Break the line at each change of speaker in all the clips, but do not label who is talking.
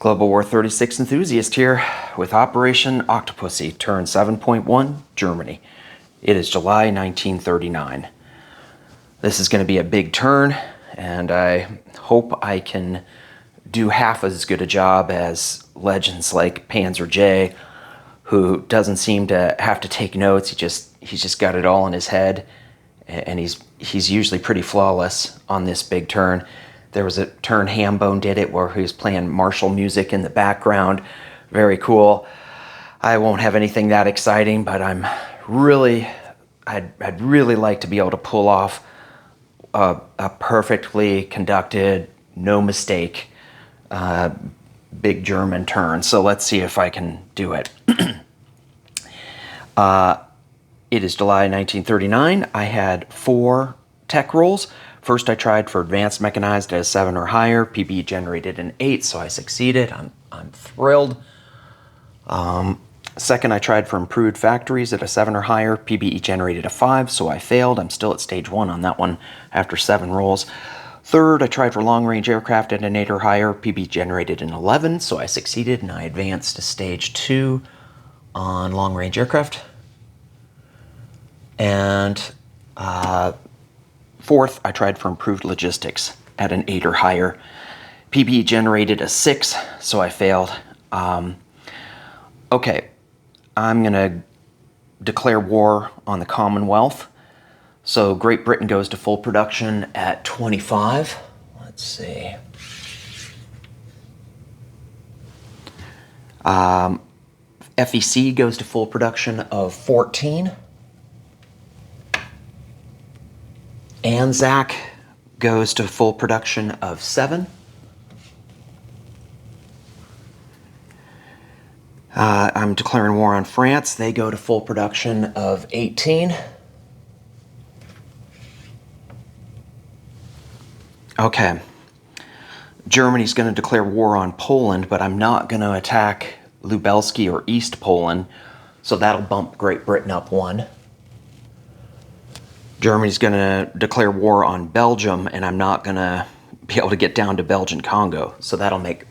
Global War 36 enthusiast here with Operation Octopussy, turn 7.1, Germany. It is July 1939. This is going to be a big turn, and I hope I can do half as good a job as legends like Panzer J, who doesn't seem to have to take notes. He's just got it all in his head, and he's usually pretty flawless on this big turn. There was a turn Hambone did it where he was playing martial music in the background. Very cool. I won't have anything that exciting, but I'd really like to be able to pull off a perfectly conducted, no mistake, big German turn. So let's see if I can do it. It is July 1939. I had 4 tech rolls. First, I tried for advanced mechanized at a 7 or higher. PB generated an 8, so I succeeded. I'm thrilled. Second, I tried for improved factories at a 7 or higher. PBE generated a 5, so I failed. I'm still at stage 1 on that one after 7 rolls. Third, I tried for long-range aircraft at an 8 or higher. PB generated an 11, so I succeeded, and I advanced to stage 2 on long-range aircraft. And fourth, I tried for improved logistics at an 8 or higher. PB generated a 6, so I failed. Okay, I'm going to declare war on the Commonwealth. So Great Britain goes to full production at 25. Let's see. FEC goes to full production of 14. ANZAC goes to full production of 7. I'm declaring war on France. They go to full production of 18. Okay. Germany's going to declare war on Poland, but I'm not going to attack Lubelski or East Poland, so that'll bump Great Britain up 1. Germany's going to declare war on Belgium, and I'm not going to be able to get down to Belgian Congo, so that'll make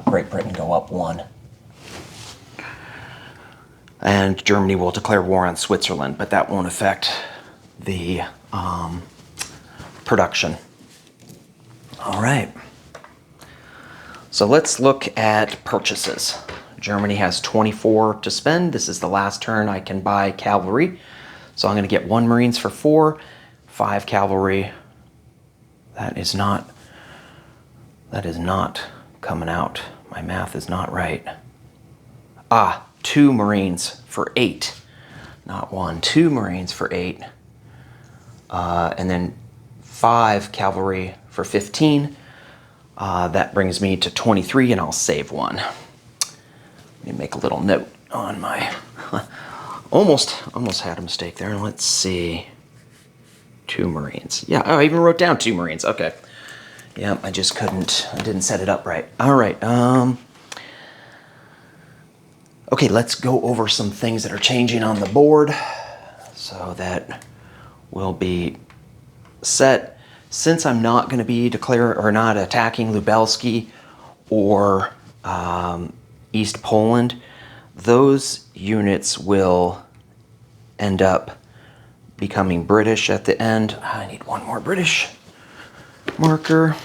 Great Britain go up 1. And Germany will declare war on Switzerland, but that won't affect the production. All right. So let's look at purchases. Germany has 24 to spend. This is the last turn I can buy cavalry. So I'm going to get 1 Marines for 4, 5 cavalry. That is not coming out. My math is not right. 2 Marines for 8. Not 1, 2 Marines for 8. And then 5 cavalry for 15. That brings me to 23, and I'll save 1. Let me make a little note on my... Almost had a mistake there. Let's see. 2 Marines. Yeah, I even wrote down 2 Marines. Okay. Yeah, I just couldn't. I didn't set it up right. All right. Okay, let's go over some things that are changing on the board so that we'll be set. Since I'm not going to be not attacking Lubelski or East Poland, those units will end up becoming British at the end. I need 1 more British marker.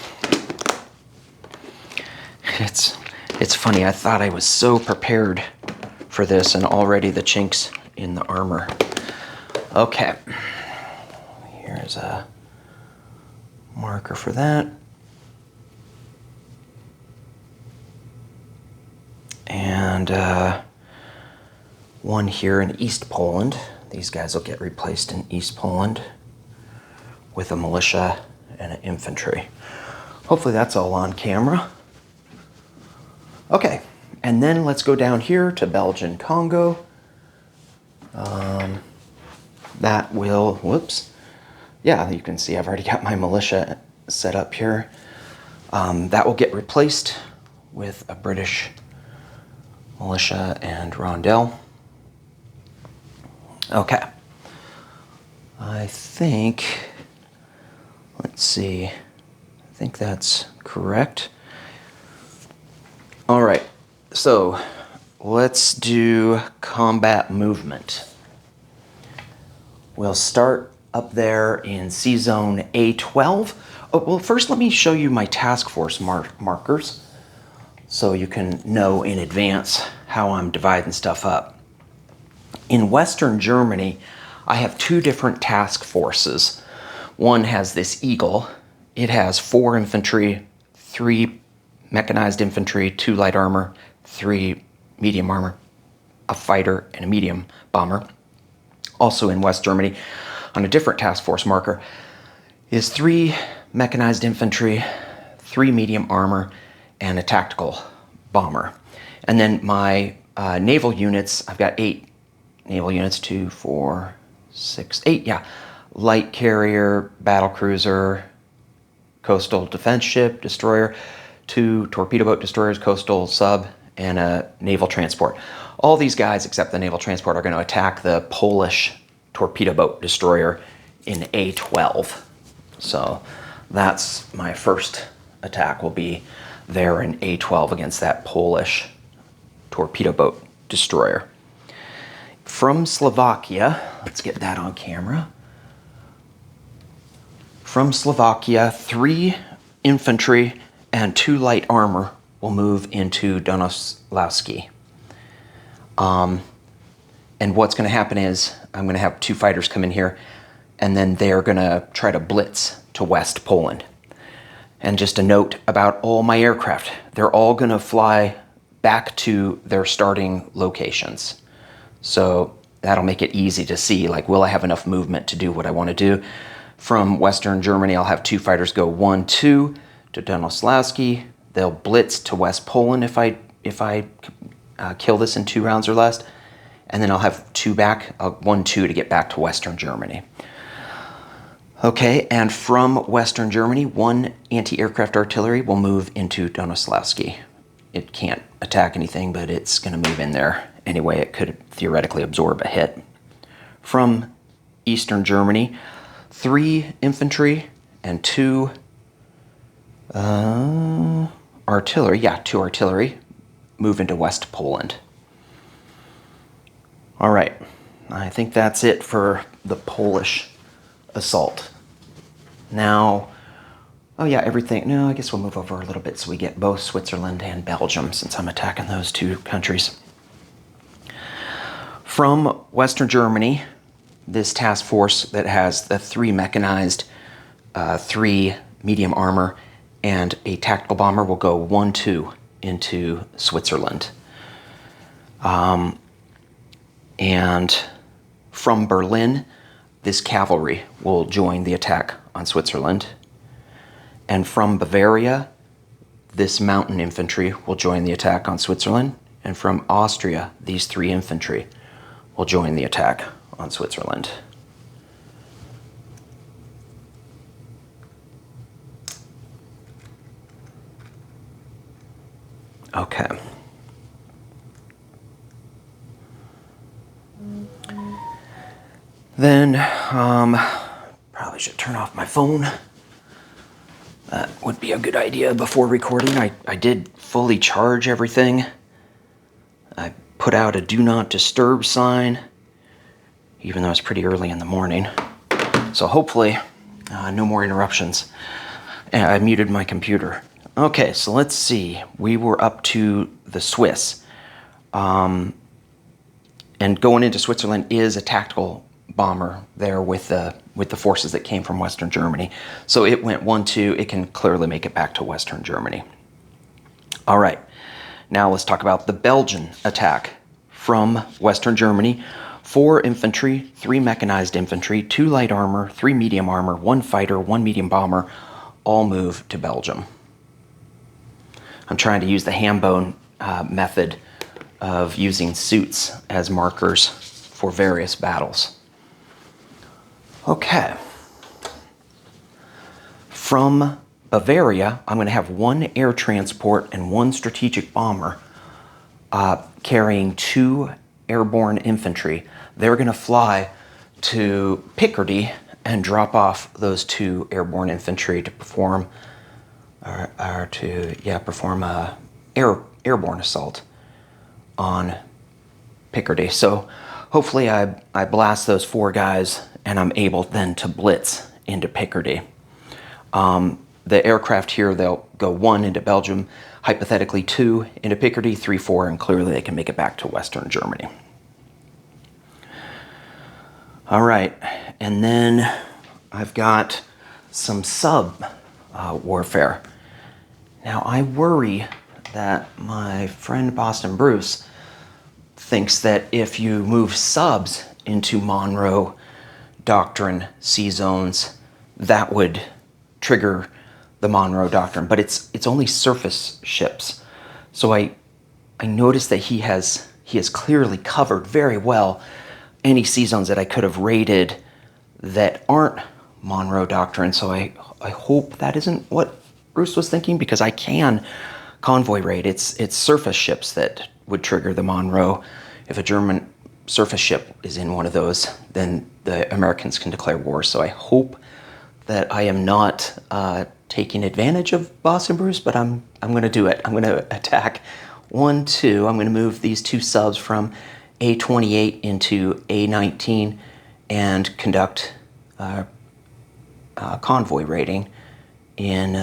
It's funny, I thought I was so prepared for this, and already the chinks in the armor. Okay, here's a marker for that. And 1 here in East Poland. These guys will get replaced in East Poland with a militia and an infantry. Hopefully that's all on camera. Okay, and then let's go down here to Belgian Congo. That will, whoops. Yeah, you can see I've already got my militia set up here. That will get replaced with a British militia and rondel. Okay. I think, let's see, I think that's correct. All right. so let's do combat movement. We'll start up there in C-Zone A12. Oh, well, first let me show you my task force markers so you can know in advance how I'm dividing stuff up. In Western Germany, I have two different task forces. One has this eagle. It has 4 infantry, 3 mechanized infantry, 2 light armor, 3 medium armor, a fighter, and a medium bomber. Also in West Germany, on a different task force marker, is 3 mechanized infantry, 3 medium armor, and a tactical bomber. And then my naval units, I've got 8 naval units, 2, 4, 6, 8, yeah. Light carrier, battle cruiser, coastal defense ship, destroyer, 2 torpedo boat destroyers, coastal sub, and a naval transport. All these guys, except the naval transport, are going to attack the Polish torpedo boat destroyer in A12. So that's my first attack, will be there in A12 against that Polish torpedo boat destroyer. From Slovakia, let's get that on camera. From Slovakia, 3 infantry and 2 light armor will move into Donoslawski. And what's going to happen is I'm going to have 2 fighters come in here, and then they're going to try to blitz to West Poland. And just a note about all my aircraft, they're all going to fly back to their starting locations. So that'll make it easy to see, like, will I have enough movement to do what I want to do? From Western Germany, I'll have 2 fighters go 1-2 to Donoslawski. They'll blitz to West Poland if I kill this in 2 rounds or less. And then I'll have 2 back, 1-2 to get back to Western Germany. Okay, and from Western Germany, 1 anti-aircraft artillery will move into Donoslawski. It can't attack anything, but it's going to move in there. Anyway, it could theoretically absorb a hit. From Eastern Germany, 3 infantry and 2 artillery. Yeah, 2 artillery move into West Poland. All right, I think that's it for the Polish assault. Now, oh yeah, everything, no, I guess we'll move over a little bit so we get both Switzerland and Belgium, since I'm attacking those 2 countries. From Western Germany, this task force that has the 3 mechanized, 3 medium armor, and a tactical bomber will go 1-2 into Switzerland. And from Berlin, this cavalry will join the attack on Switzerland. And from Bavaria, this mountain infantry will join the attack on Switzerland. And from Austria, these 3 infantry will join the attack on Switzerland. Okay. Then, probably should turn off my phone. That would be a good idea before recording. I did fully charge everything. I put out a do not disturb sign, even though it's pretty early in the morning. So hopefully, no more interruptions. And I muted my computer. Okay, so let's see. We were up to the Swiss. And going into Switzerland is a tactical bomber there with the forces that came from Western Germany. So it went 1-2. It can clearly make it back to Western Germany. All right, now let's talk about the Belgian attack. From Western Germany, 4 infantry, 3 mechanized infantry, 2 light armor, 3 medium armor, 1 fighter, 1 medium bomber, all move to Belgium. I'm trying to use the Hambone method of using suits as markers for various battles. Okay. From Bavaria, I'm going to have 1 air transport and 1 strategic bomber carrying 2 airborne infantry. They're going to fly to Picardy and drop off those 2 airborne infantry to perform perform a airborne assault on Picardy. So hopefully I blast those 4 guys and I'm able then to blitz into Picardy. The aircraft here, they'll go 1 into Belgium, hypothetically 2 into Picardy, 3, 4, and clearly they can make it back to Western Germany. All right, and then I've got some sub warfare. Now I worry that my friend Boston Bruce thinks that if you move subs into Monroe Doctrine sea zones, that would trigger the Monroe Doctrine, but it's only surface ships. So I noticed that he has clearly covered very well any sea zones that I could have raided that aren't Monroe Doctrine. So I hope that isn't what Bruce was thinking, because I can convoy raid. It's surface ships that would trigger the Monroe. If a German surface ship is in one of those, then the Americans can declare war. So I hope that I am not taking advantage of Boston Bruce, but I'm going to do it. I'm going to attack 1, 2. I'm going to move these 2 subs from A28 into A19 and conduct convoy raiding in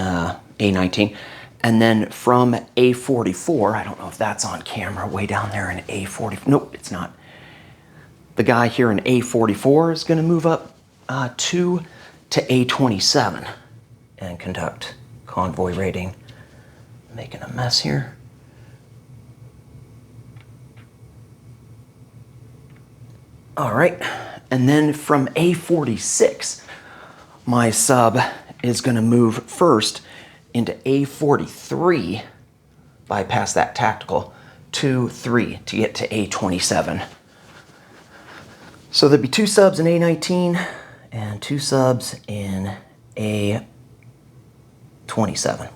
A19. And then from A44, I don't know if that's on camera, way down there in A40. Nope, it's not. The guy here in A44 is going to move up 2 to A27 and conduct convoy raiding. Making a mess here. All right, and then from A46, my sub is going to move first into A43, bypass that tactical, 2, 3 to get to A27. So there'd be 2 subs in A19 and 2 subs in A27.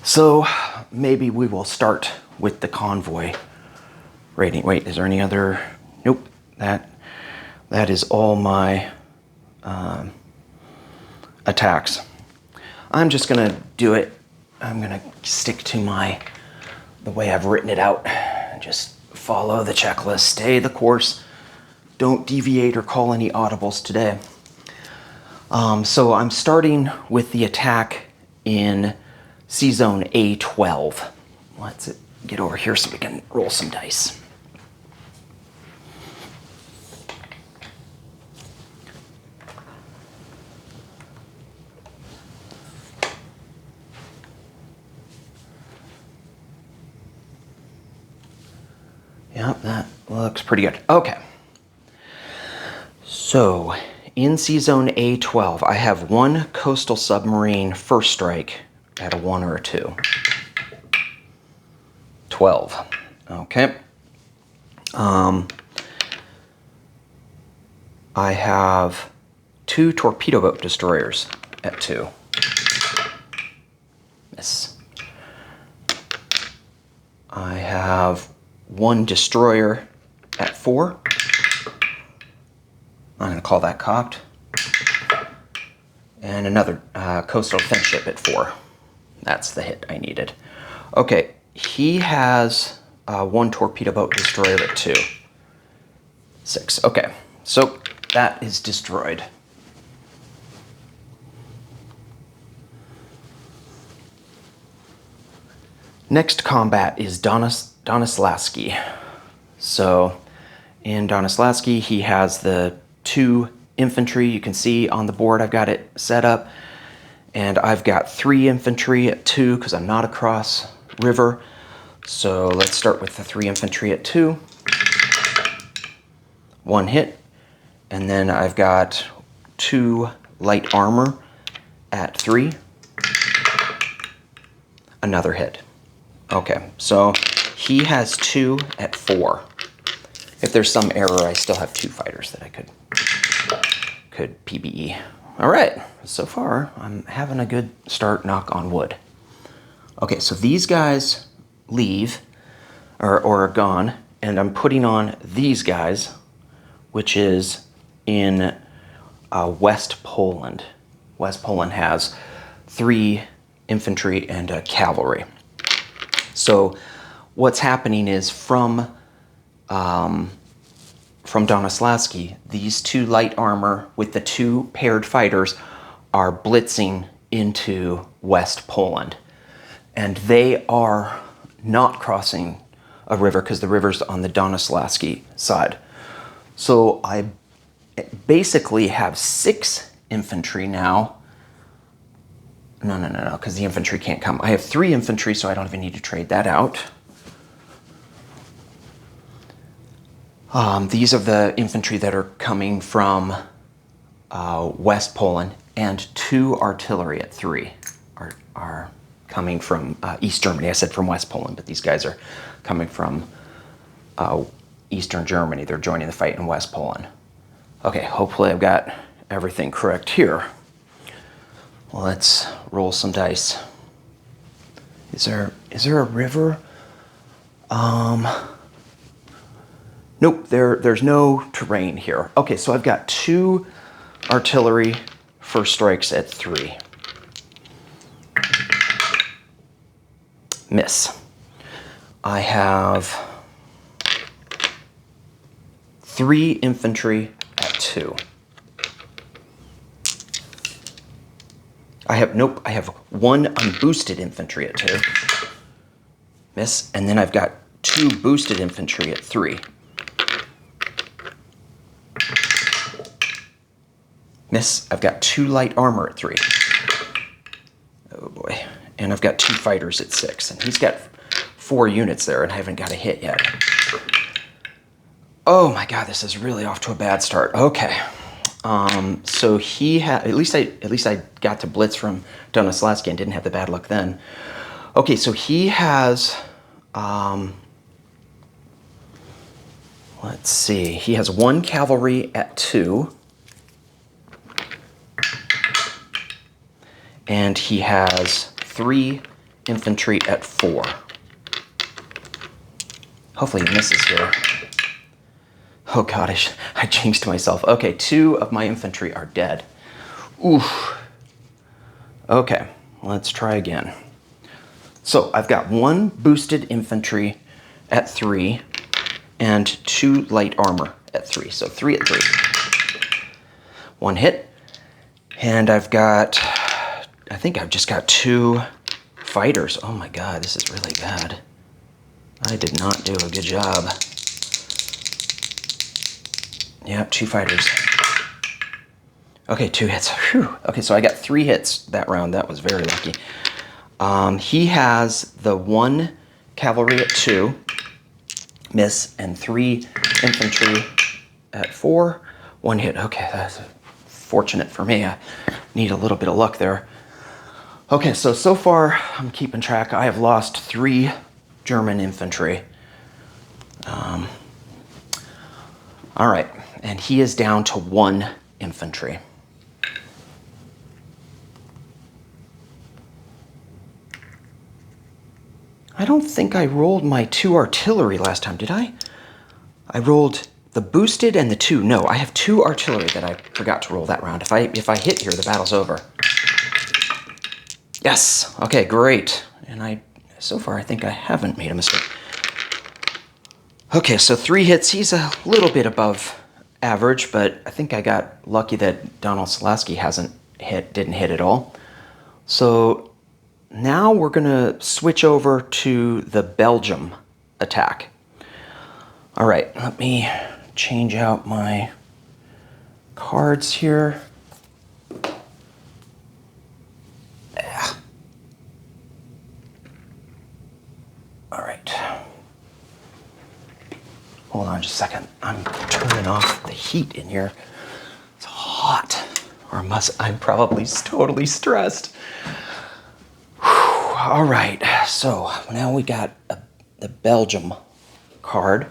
So maybe we will start with the convoy raiding. Wait, is there any other? Nope. That is all my attacks. I'm just gonna do it. I'm gonna stick to the way I've written it out. Just follow the checklist, stay the course. Don't deviate or call any audibles today. So I'm starting with the attack in Sea Zone A12. Let's get over here so we can roll some dice. Yep, that looks pretty good. Okay. So, in Sea Zone A12, I have 1 coastal submarine first strike at a 1 or a 2. 12. Okay. I have 2 torpedo boat destroyers at 2. Miss. I have 1 destroyer at 4. I'm going to call that cocked. And another coastal defense ship at 4. That's the hit I needed. Okay, he has 1 torpedo boat destroyer at 2. 6. Okay, so that is destroyed. Next combat is Donislavsky. So in Donislavsky, he has the 2 infantry. You can see on the board I've got it set up. And I've got 3 infantry at 2 because I'm not across river. So let's start with the 3 infantry at 2. 1 hit. And then I've got 2 light armor at 3. Another hit. Okay, so he has 2 at 4. If there's some error, I still have 2 fighters that I could PBE. All right, so far I'm having a good start, knock on wood. Okay, so these guys leave or are gone, and I'm putting on these guys, which is in West Poland. West Poland has 3 infantry and cavalry. So what's happening is from Donoslavsky, these two light armor with the two paired fighters are blitzing into West Poland. And they are not crossing a river because the river's on the Donoslavsky side. So I basically have 6 infantry now. No, because the infantry can't come. I have 3 infantry, so I don't even need to trade that out. These are the infantry that are coming from West Poland, and 2 artillery at 3 are coming from East Germany. I said from West Poland, but these guys are coming from Eastern Germany. They're joining the fight in West Poland. Okay, hopefully I've got everything correct here. Well, let's roll some dice. Is there a river? Nope, there's no terrain here. Okay, so I've got 2 artillery first strikes at 3. Miss. I have 3 infantry at 2. I have 1 unboosted infantry at 2. Miss. And then I've got 2 boosted infantry at 3. Miss. I've got 2 light armor at 3. Oh boy. And I've got 2 fighters at 6. And he's got 4 units there, and I haven't got a hit yet. Oh my god, this is really off to a bad start. Okay. So he had, at least I got to blitz from Donoslavsky and didn't have the bad luck then. Okay, so he has, let's see, he has 1 cavalry at 2. And he has 3 infantry at 4. Hopefully he misses here. Oh god, I jinxed myself. Okay, 2 of my infantry are dead. Oof. Okay, let's try again. So I've got 1 boosted infantry at 3 and 2 light armor at 3. So 3 at 3. 1 hit. And I think I've just got 2 fighters. Oh my god, this is really bad. I did not do a good job. Yep, 2 fighters. Okay, 2 hits. Whew. Okay, so I got 3 hits that round. That was very lucky. He has the 1 cavalry at 2, miss, and 3 infantry at 4, 1 hit. Okay, that's fortunate for me. I need a little bit of luck there. Okay, so far I'm keeping track. I have lost 3 German infantry. All right, and he is down to 1 infantry. I don't think I rolled my 2 artillery last time, did I? I rolled the boosted and the 2. No, I have 2 artillery that I forgot to roll that round. If I hit here, the battle's over. Yes, okay, great. And so far I think I haven't made a mistake. Okay, so 3 hits. He's a little bit above average, but I think I got lucky that Donoslavsky didn't hit at all. So now we're gonna switch over to the Belgium attack. All right, let me change out my cards here. All right. Hold on just a second. I'm turning off the heat in here. It's hot. Or I'm probably totally stressed. Whew. All right. So now we got the Belgium card.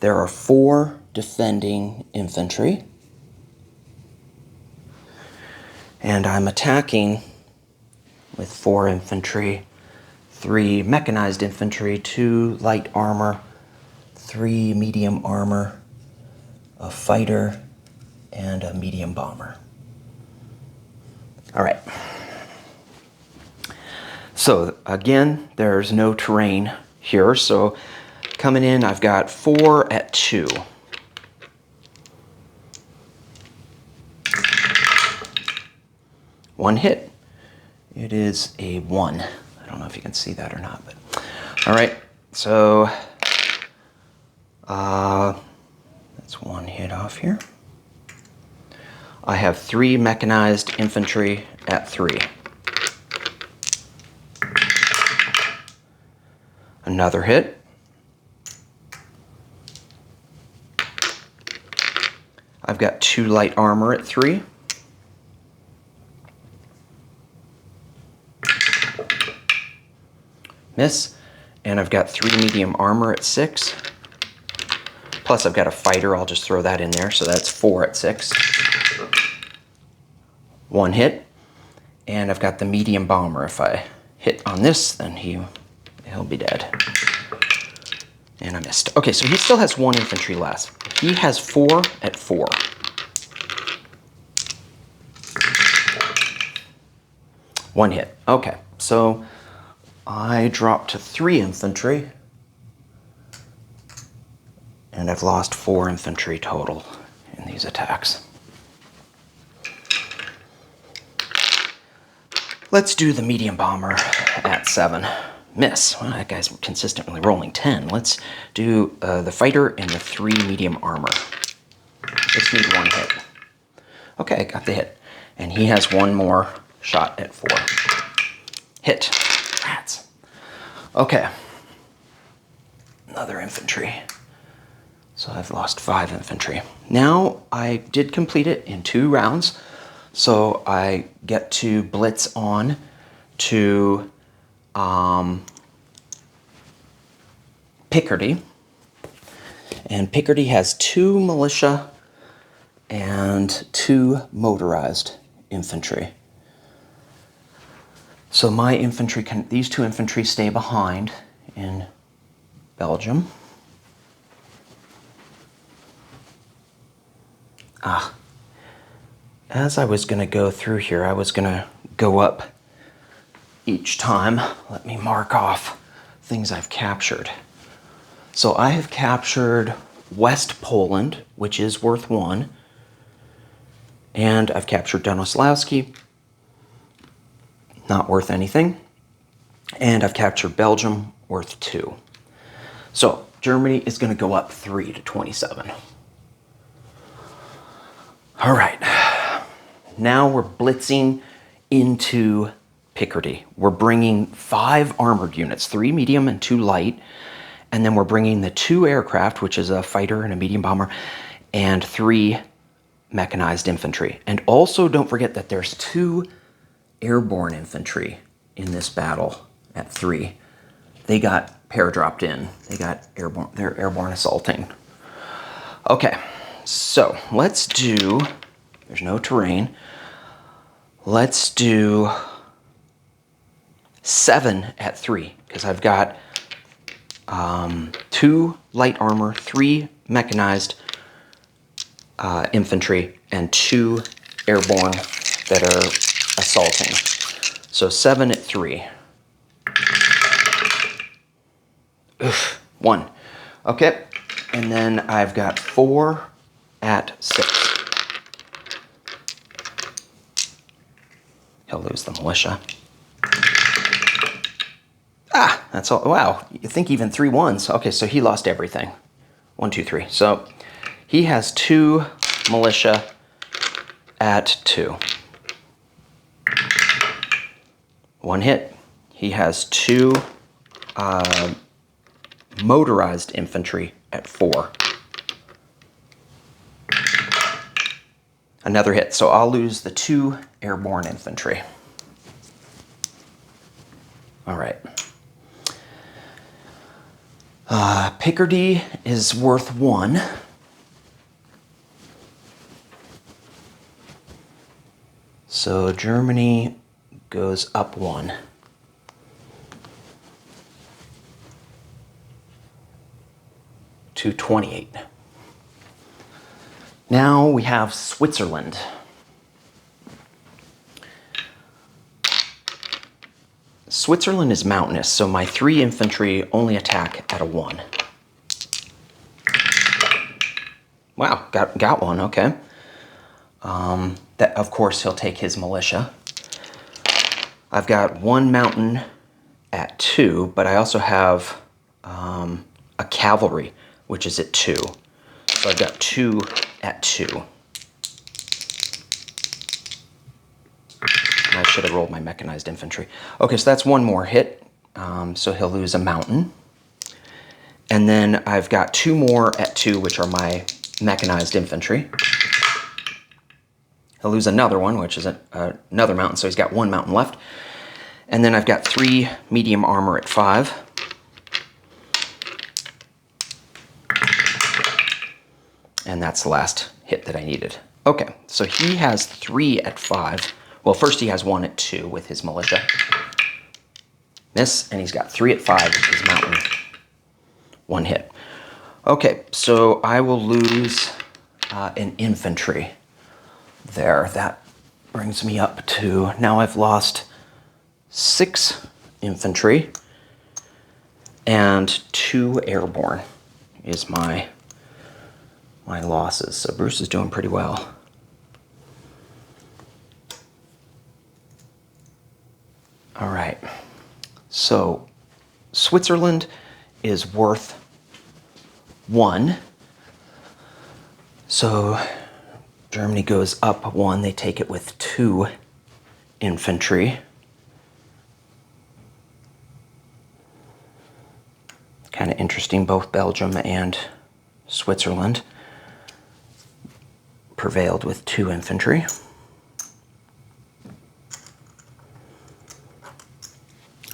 There are 4 defending infantry. And I'm attacking with 4 infantry, 3 mechanized infantry, 2 light armor, 3 medium armor, a fighter, and a medium bomber. All right. So again, there's no terrain here. So coming in, I've got 4 at 2. One hit. It is a 1. I don't know if you can see that or not, but all right. So that's 1 hit off here. I have 3 mechanized infantry at 3. Another hit. I've got 2 light armor at 3. Miss. And I've got 3 medium armor at 6. Plus I've got a fighter, I'll just throw that in there, so that's 4 at 6. 1 hit. And I've got the medium bomber. If I hit on this, then he'll be dead. And I missed. Okay, so he still has 1 infantry left. He has 4 at 4. One hit. Okay, so I dropped to 3 infantry. And I've lost 4 infantry total in these attacks. Let's do the medium bomber at 7. Miss. Well, that guy's consistently rolling 10. Let's do the fighter and the 3 medium armor. Just need 1 hit. Okay, got the hit. And he has 1 more shot at 4. Hit. Rats. Okay. Another infantry. So I've lost 5 infantry. Now I did complete it in 2 rounds. So I get to blitz on to Picardy. And Picardy has 2 militia and 2 motorized infantry. So my infantry these 2 infantry stay behind in Belgium. As I was going to go through here, I was going to go up each time. Let me mark off things I've captured. So I have captured West Poland, which is worth 1. And I've captured Donoslawski, not worth anything. And I've captured Belgium, worth 2. So Germany is going to go up 3 to 27. All right. Now we're blitzing into Picardy. We're bringing 5 armored units, 3 medium and 2 light. And then we're bringing the 2 aircraft, which is a fighter and a medium bomber, and 3 mechanized infantry. And also don't forget that there's 2 airborne infantry in this battle at 3. They got paradropped in. They got airborne, they're airborne assaulting. Okay, so let's do, there's no terrain. Let's do 7 at 3, because I've got 2 light armor, 3 mechanized infantry, and 2 airborne that are assaulting. So 7 at 3. Oof, 1. Okay, and then I've got 4 at 6. He'll lose the militia. That's all. Wow, you think even 3 1s. Okay, so he lost everything. 1, 2, 3. So he has 2 militia at 2. 1 hit. He has 2 motorized infantry at 4. Another hit. So I'll lose the 2 airborne infantry. All right. Picardy is worth 1. So Germany goes up 1. To 28. Now we have Switzerland. Switzerland is mountainous, so my 3 infantry only attack at a 1. Wow, got one, okay. That, of course, he'll take his militia. I've got 1 mountain at 2, but I also have a cavalry, which is at 2. So I've got 2 at 2. I should have rolled my mechanized infantry. Okay, so that's 1 more hit. So he'll lose a mountain. And then I've got 2 more at 2, which are my mechanized infantry. He'll lose another one, which is another mountain, so he's got 1 mountain left. And then I've got 3 medium armor at 5. And that's the last hit that I needed. Okay, so he has 3 at 5. Well, first he has 1 at 2 with his militia. Miss, and he's got 3 at 5 with his mountain. 1 hit. Okay, so I will lose an infantry there. That brings me up to, now I've lost 6 infantry and 2 airborne is my losses. So Bruce is doing pretty well. All right, so Switzerland is worth 1. So Germany goes up 1. They take it with 2 infantry. Kind of interesting, both Belgium and Switzerland prevailed with 2 infantry.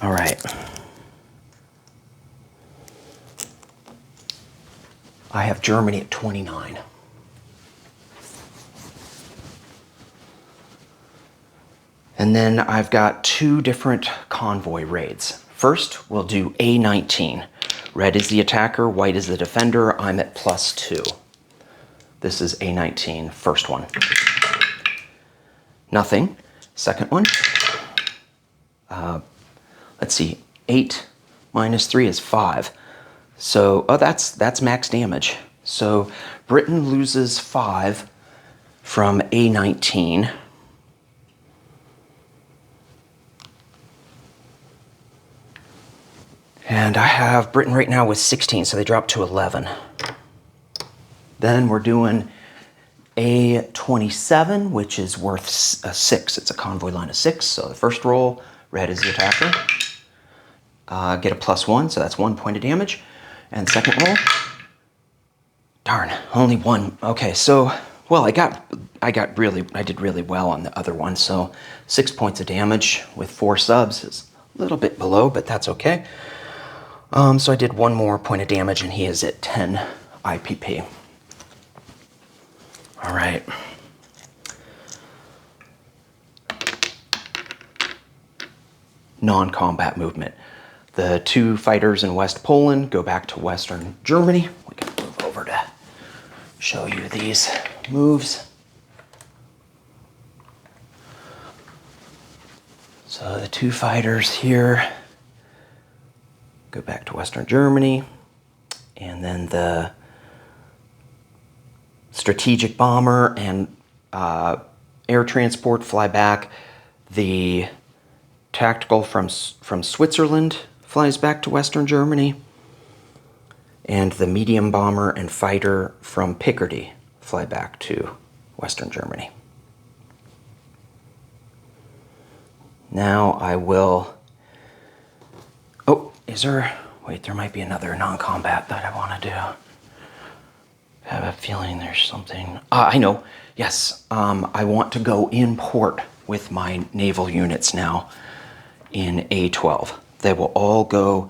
All right. I have Germany at 29. And then I've got 2 different convoy raids. First, we'll do A19. Red is the attacker, white is the defender. I'm at +2. This is A19, first one. Nothing. Second one. Let's see, 8 minus 3 is 5. So, oh, that's max damage. So Britain loses 5 from A19. And I have Britain right now with 16, so they drop to 11. Then we're doing A27, which is worth 6. It's a convoy line of 6. So the first roll, red is the attacker. Get a +1, so that's 1 point of damage. And second roll, darn, only 1. Okay, so, well, I did really well on the other one. So 6 points of damage with 4 subs is a little bit below, but that's okay. So I did 1 more point of damage, and he is at 10 IPP. All right. Non-combat movement. The 2 fighters in West Poland go back to Western Germany. We can move over to show you these moves. So the 2 fighters here go back to Western Germany, and then the strategic bomber and air transport fly back. The tactical from Switzerland flies back to Western Germany, and the medium bomber and fighter from Picardy fly back to Western Germany. Now I will, oh, wait, there might be another non-combat that I want to do. I have a feeling there's something, I know, yes, I want to go in port with my naval units now in A12. They will all go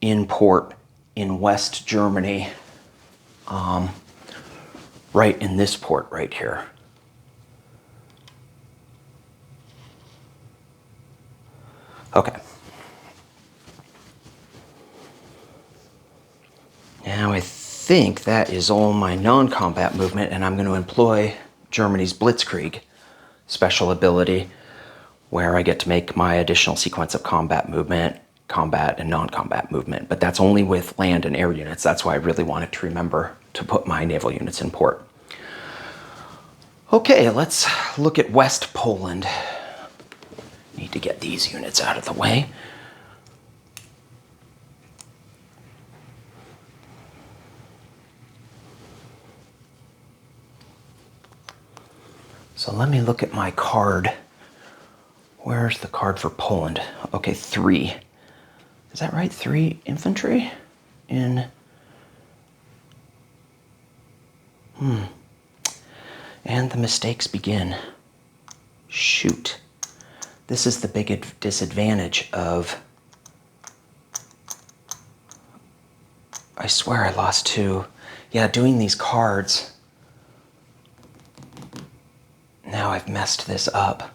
in port in West Germany, right in this port right here. Okay. Now I think that is all my non-combat movement, and I'm going to employ Germany's Blitzkrieg special ability, where I get to make my additional sequence of combat movement, combat, and non-combat movement. But that's only with land and air units. That's why I really wanted to remember to put my naval units in port. Okay, let's look at West Poland. Need to get these units out of the way. So let me look at my card. Where's the card for Poland? Okay, 3. Is that right? 3 infantry in... And the mistakes begin. Shoot. This is the big disadvantage of... I swear I lost 2. Yeah, doing these cards. Now I've messed this up.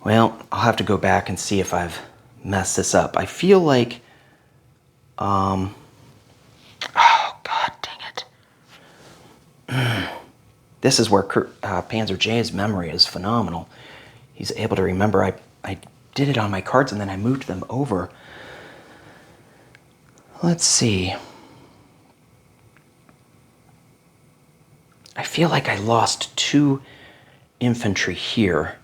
Well, I'll have to go back and see if I've messed this up. I feel like... Oh, God dang it. This is where Panzer J's memory is phenomenal. He's able to remember. I did it on my cards and then I moved them over. Let's see. I feel like I lost 2 infantry here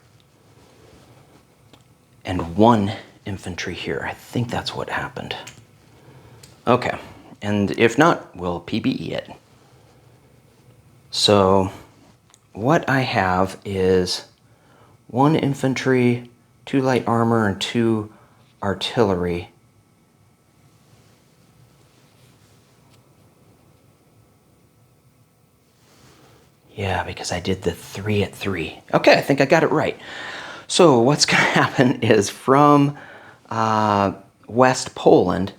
and 1 infantry here. I think that's what happened. Okay, and if not, we'll PBE it. So what I have is 1 infantry, 2 light armor, and 2 artillery. Yeah, because I did the 3 at 3. Okay, I think I got it right. So what's going to happen is from West Poland,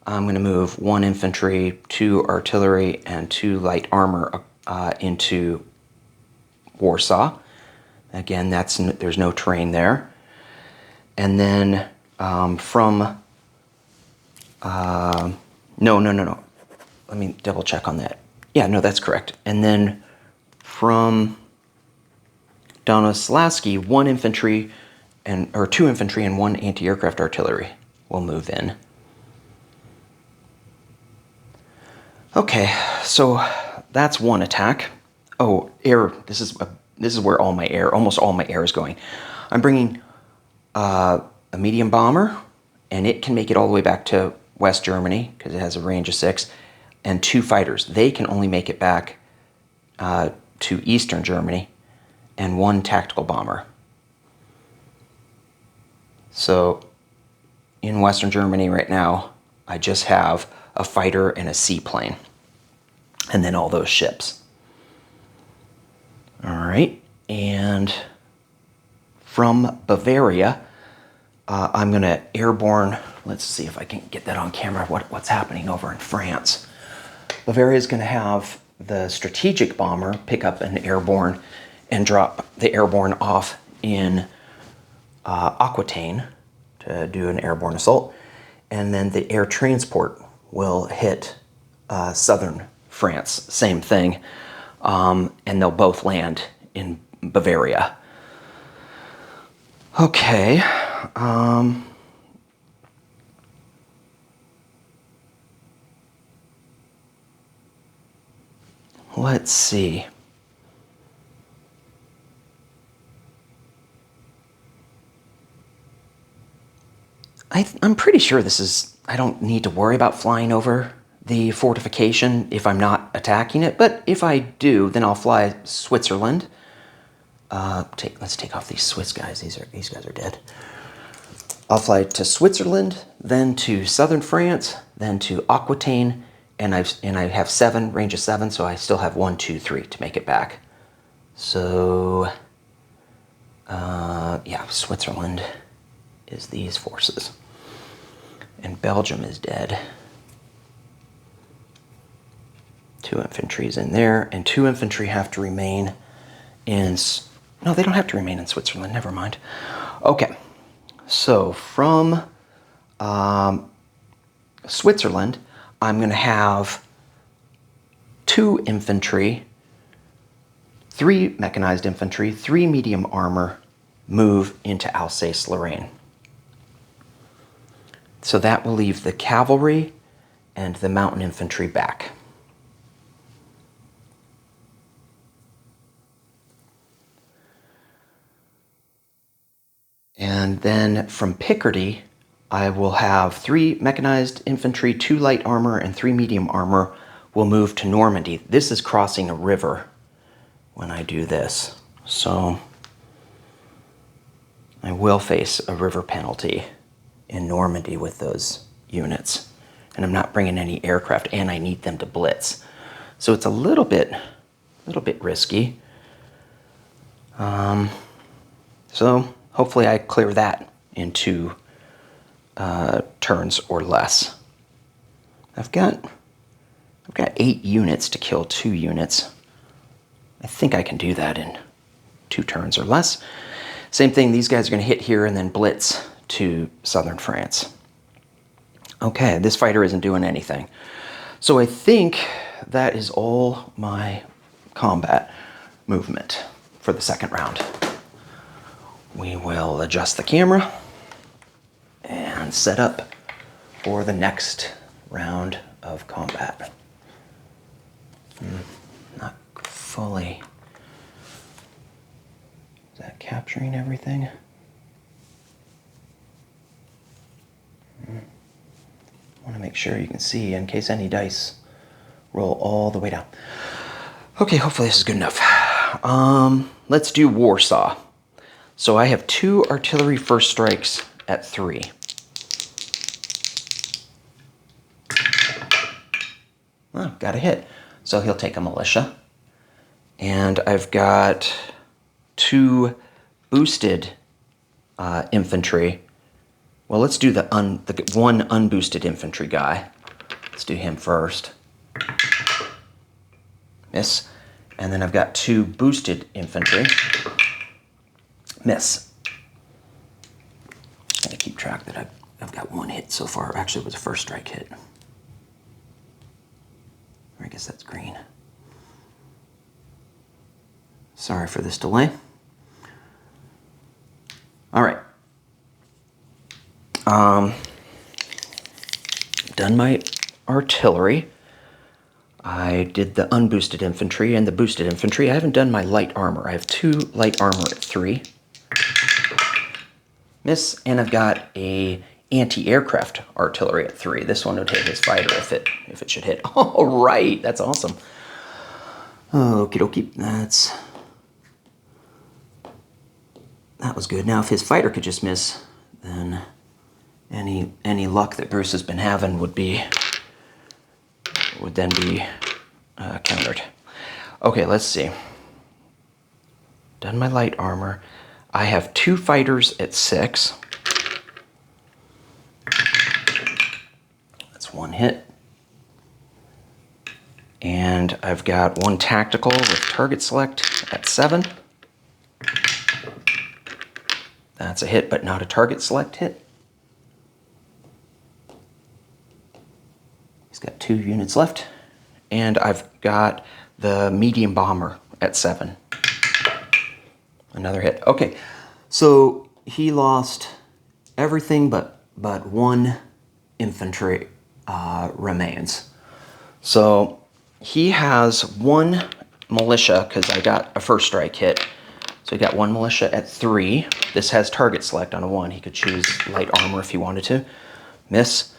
I'm going to move 1 infantry, 2 artillery, and 2 light armor into Warsaw. Again, there's no terrain there. And then from... No. Let me double check on that. Yeah, no, that's correct. And then from Donaslavsky, 1 infantry or 2 infantry and 1 anti-aircraft artillery will move in. Okay, so that's 1 attack. Oh, air. This is where almost all my air is going. I'm bringing a medium bomber, and it can make it all the way back to West Germany because it has a range of 6, and 2 fighters. They can only make it back to Eastern Germany, and 1 tactical bomber. So in Western Germany right now, I just have a fighter and a seaplane, and then all those ships. All right, and from Bavaria, I'm going to airborne. Let's see if I can get that on camera, what's happening over in France. Bavaria is going to have the strategic bomber pick up an airborne and drop the airborne off in Aquitaine to do an airborne assault. And then the air transport will hit southern France, same thing. And they'll both land in Bavaria. Okay. Let's see. I'm pretty sure I don't need to worry about flying over the fortification if I'm not attacking it, but if I do, then I'll fly Switzerland. Let's take off these Swiss guys. These guys are dead. I'll fly to Switzerland, then to southern France, then to Aquitaine, and I have 7, range of 7, so I still have 1, 2, 3 to make it back. So, yeah, Switzerland is these forces. And Belgium is dead. 2 infantry is in there, and 2 infantry have to remain in... No, they don't have to remain in Switzerland, never mind. Okay, so from Switzerland, I'm going to have 2 infantry, 3 mechanized infantry, 3 medium armor move into Alsace-Lorraine. So that will leave the cavalry and the mountain infantry back. And then from Picardy, I will have 3 mechanized infantry, 2 light armor, and 3 medium armor will move to Normandy. This is crossing a river when I do this. So I will face a river penalty in Normandy with those units. And I'm not bringing any aircraft, and I need them to blitz. So it's a little bit risky. So hopefully I clear that in 2 turns or less. I've got 8 units to kill 2 units. I think I can do that in 2 turns or less. Same thing, these guys are going to hit here and then blitz to southern France. Okay, this fighter isn't doing anything. So I think that is all my combat movement for the second round. We will adjust the camera and set up for the next round of combat. Not fully. Is that capturing everything? I want to make sure you can see in case any dice roll all the way down. Okay, hopefully this is good enough. Let's do Warsaw. So I have 2 artillery first strikes at 3. Oh, got a hit. So he'll take a militia. And I've got 2 boosted infantry. Well, let's do the one unboosted infantry guy. Let's do him first. Miss. And then I've got 2 boosted infantry. Miss. I'm gonna keep track that I've got 1 hit so far. Actually, it was a first strike hit. Or I guess that's green. Sorry for this delay. All right. Done my artillery. I did the unboosted infantry and the boosted infantry. I haven't done my light armor. I have 2 light armor at 3. Miss, and I've got a anti-aircraft artillery at 3. This one would hit his fighter if it should hit. All right, that's awesome. Okie dokie, that was good. Now, if his fighter could just miss, then any luck that Bruce has been having would then be countered. Okay, let's see. Done my light armor. I have 2 fighters at 6. That's 1 hit. And I've got 1 tactical with target select at 7. That's a hit, but not a target select hit. He's got 2 units left. And I've got the medium bomber at 7. Another hit. Okay, so he lost everything but 1 infantry remains. So he has 1 militia, because I got a first strike hit. So he got 1 militia at 3. This has target select on a 1. He could choose light armor if he wanted to. Miss.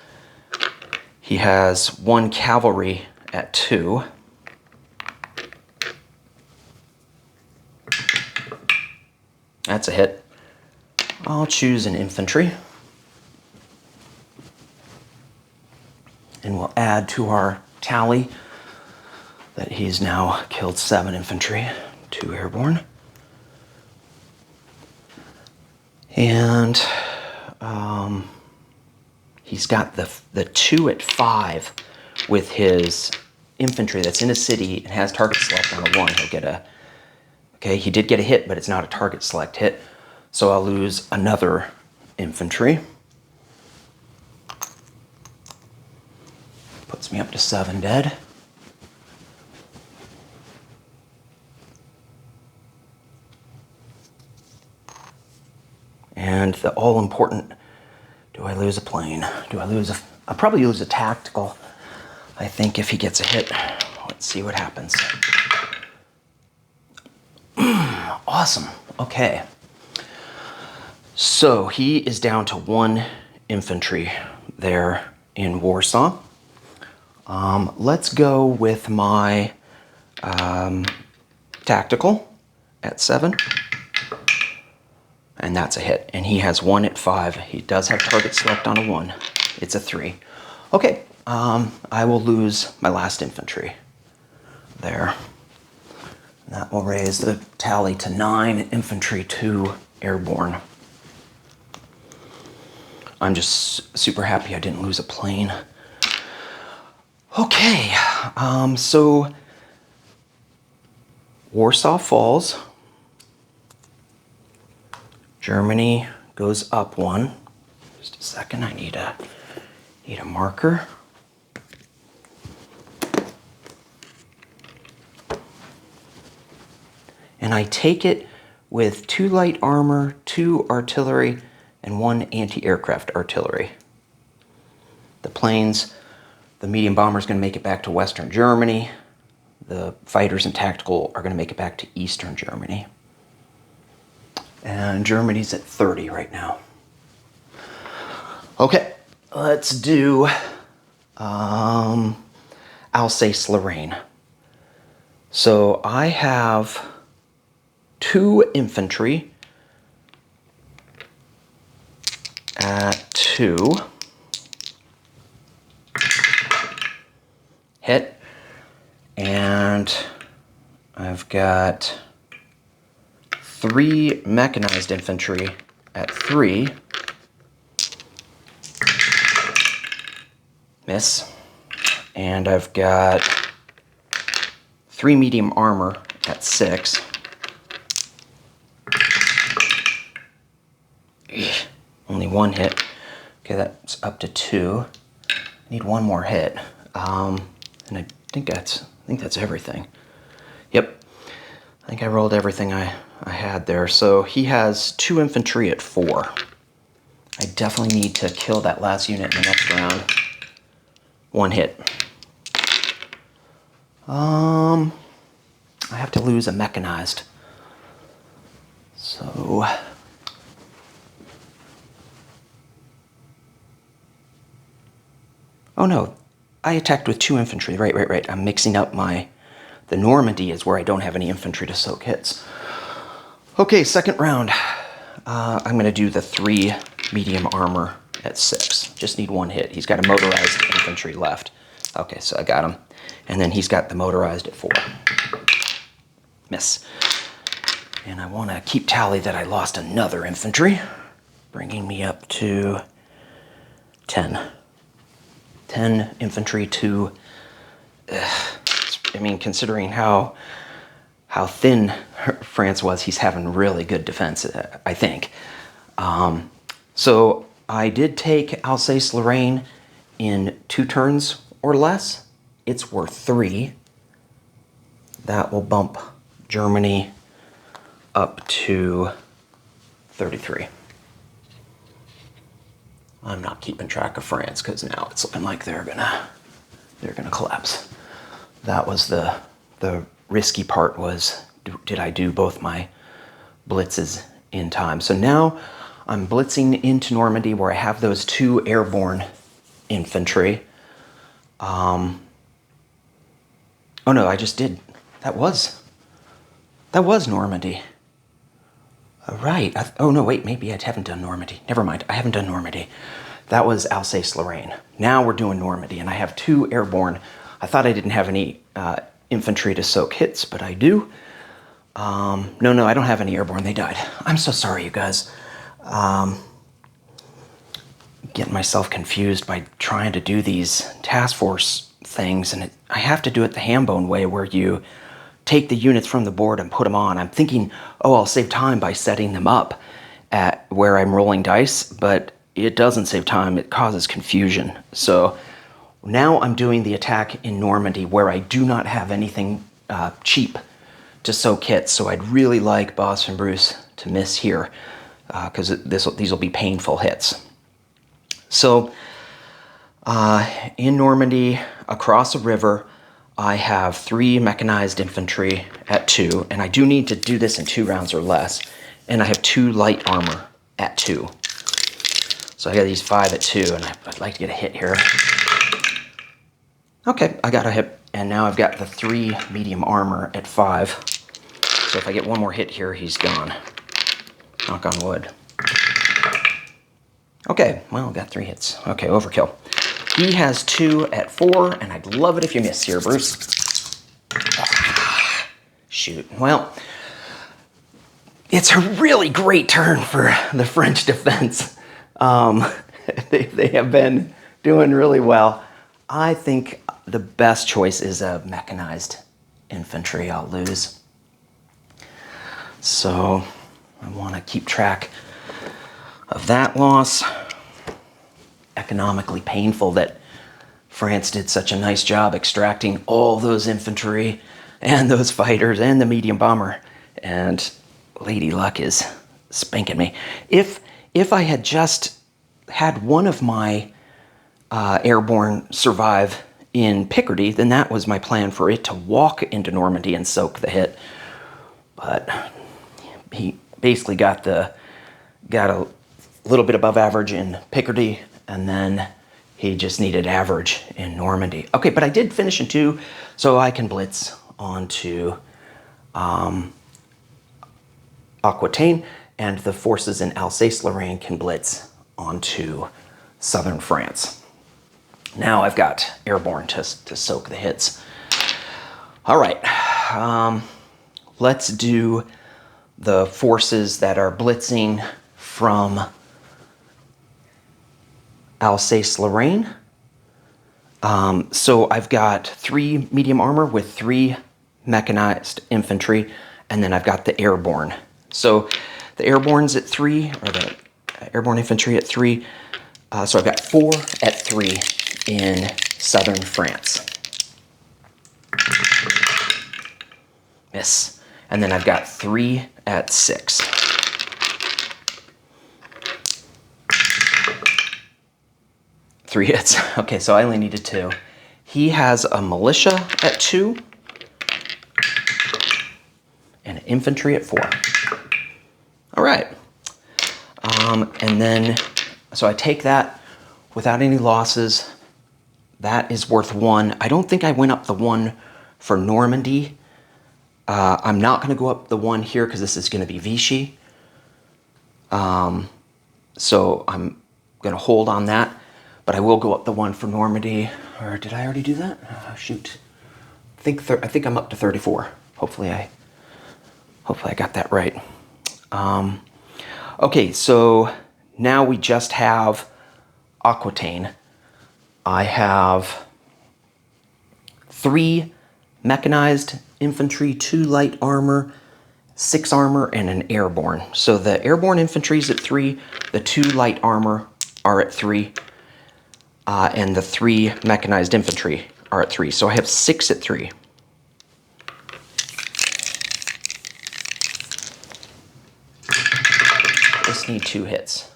He has 1 cavalry at 2. That's a hit. I'll choose an infantry. And we'll add to our tally that he's now killed 7 infantry, 2 airborne. And he's got the 2 at 5 with his infantry that's in a city and has target select on a 1. He'll get a... Okay, he did get a hit, but it's not a target select hit. So I'll lose another infantry. Puts me up to 7 dead. the all-important, do I lose a plane? I'll probably lose a tactical, I think, if he gets a hit. Let's see what happens. Awesome. Okay. So he is down to 1 infantry there in Warsaw. Let's go with my tactical at 7. And that's a hit. And he has 1 at 5. He does have target select on a 1. It's a 3. Okay, I will lose my last infantry there. And that will raise the tally to 9 infantry, 2 airborne. I'm just super happy I didn't lose a plane. Okay, so Warsaw falls. Germany goes up 1. Just a second, I need a marker. And I take it with 2 light armor, 2 artillery, and 1 anti-aircraft artillery. The planes, the medium bomber is going to make it back to Western Germany. The fighters and tactical are going to make it back to Eastern Germany. And Germany's at 30 right now. Okay, let's do Alsace-Lorraine. So I have 2 infantry at 2. Hit. And I've got 3 mechanized infantry at 3. Miss. And I've got 3 medium armor at 6. Only 1 hit. Okay, that's up to 2. I need 1 more hit. And I think that's everything. Yep. I think I rolled everything I had there. So he has 2 infantry at 4. I definitely need to kill that last unit in the next round. 1 hit. I have to lose a mechanized. So oh no, I attacked with 2 infantry. Right. I'm mixing up the Normandy is where I don't have any infantry to soak hits. Okay, second round. I'm going to do the 3 medium armor at 6. Just need 1 hit. He's got a motorized infantry left. Okay, so I got him. And then he's got the motorized at 4. Miss. And I want to keep tally that I lost another infantry, bringing me up to 10. 10 infantry to, I mean, considering how thin France was, he's having really good defense, I think. So I did take Alsace-Lorraine in 2 turns or less. It's worth 3. That will bump Germany up to 33. I'm not keeping track of France because now it's looking like they're gonna collapse. That was the risky part, was did I do both my blitzes in time? So now I'm blitzing into Normandy where I have those 2 airborne infantry. Oh no, I just did. That was Normandy. Right. Oh no, wait, maybe I haven't done Normandy. Never mind, I haven't done Normandy. That was Alsace-Lorraine. Now we're doing Normandy, and I have 2 airborne. I thought I didn't have any infantry to soak hits, but I do. No, I don't have any airborne. They died. I'm so sorry, you guys. Getting myself confused by trying to do these task force things, and I have to do it the Hambone way, where you take the units from the board and put them on. I'm thinking, oh, I'll save time by setting them up at where I'm rolling dice, but it doesn't save time. It causes confusion. So now I'm doing the attack in Normandy where I do not have anything cheap to soak hits. So I'd really like Boss and Bruce to miss here. because these will be painful hits. So in Normandy, across a river, I have 3 mechanized infantry at 2, and I do need to do this in 2 rounds or less, and I have 2 light armor at 2. So I got these 5 at 2, and I'd like to get a hit here. Okay, I got a hit, and now I've got the 3 medium armor at 5. So if I get one more hit here, he's gone. Knock on wood. Okay, well, got 3 hits. Okay, overkill. He has 2 at 4, and I'd love it if you miss here, Bruce. Shoot. Well, it's a really great turn for the French defense. They have been doing really well. I think the best choice is a mechanized infantry. I'll lose. So I want to keep track of that loss. Economically painful that France did such a nice job extracting all those infantry and those fighters and the medium bomber, and Lady Luck is spanking me. If I had just had one of my airborne survive in Picardy, then that was my plan, for it to walk into Normandy and soak the hit. But he basically got a little bit above average in Picardy, and then he just needed average in Normandy. Okay, but I did finish in 2, so I can blitz onto Aquitaine, and the forces in Alsace-Lorraine can blitz onto southern France. Now I've got airborne to soak the hits. All right, let's do the forces that are blitzing from Alsace-Lorraine. So I've got 3 medium armor with 3 mechanized infantry, and then I've got the airborne. So the airborne's at 3, or the airborne infantry at 3. So I've got 4 at 3 in southern France. Miss. And then I've got 3 at 6. Three hits. Okay, so I only needed 2. He has a militia at 2 and an infantry at 4. All right. And then, so I take that without any losses. That is worth 1. I don't think I went up the 1 for Normandy. I'm not going to go up the 1 here because this is going to be Vichy. So I'm going to hold on that. But I will go up the 1 for Normandy. Or did I already do that? Shoot. I think I'm up to 34. Hopefully I got that right. Okay, so now we just have Aquitaine. I have 3 mechanized infantry, 2 light armor, 6 armor, and an airborne. So the airborne infantry is at 3, the 2 light armor are at 3, and the 3 mechanized infantry are at 3. So I have 6 at 3. Just need 2 hits.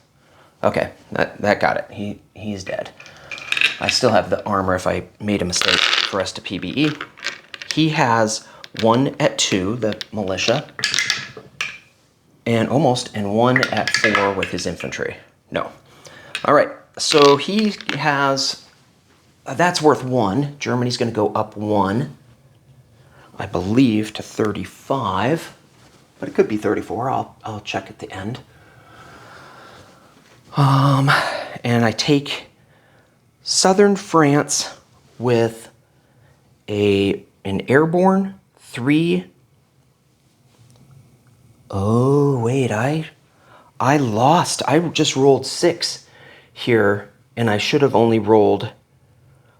Okay, that got it. He's dead. I still have the armor if I made a mistake for us to PBE. He has 1 at 2, the militia, and 1 at 4 with his infantry. No. All right, so he has, that's worth 1. Germany's going to go up 1, I believe, to 35, but it could be 34. I'll check at the end. And I take southern France with an airborne 3. Oh, wait, I lost. I just rolled 6 here, and I should have only rolled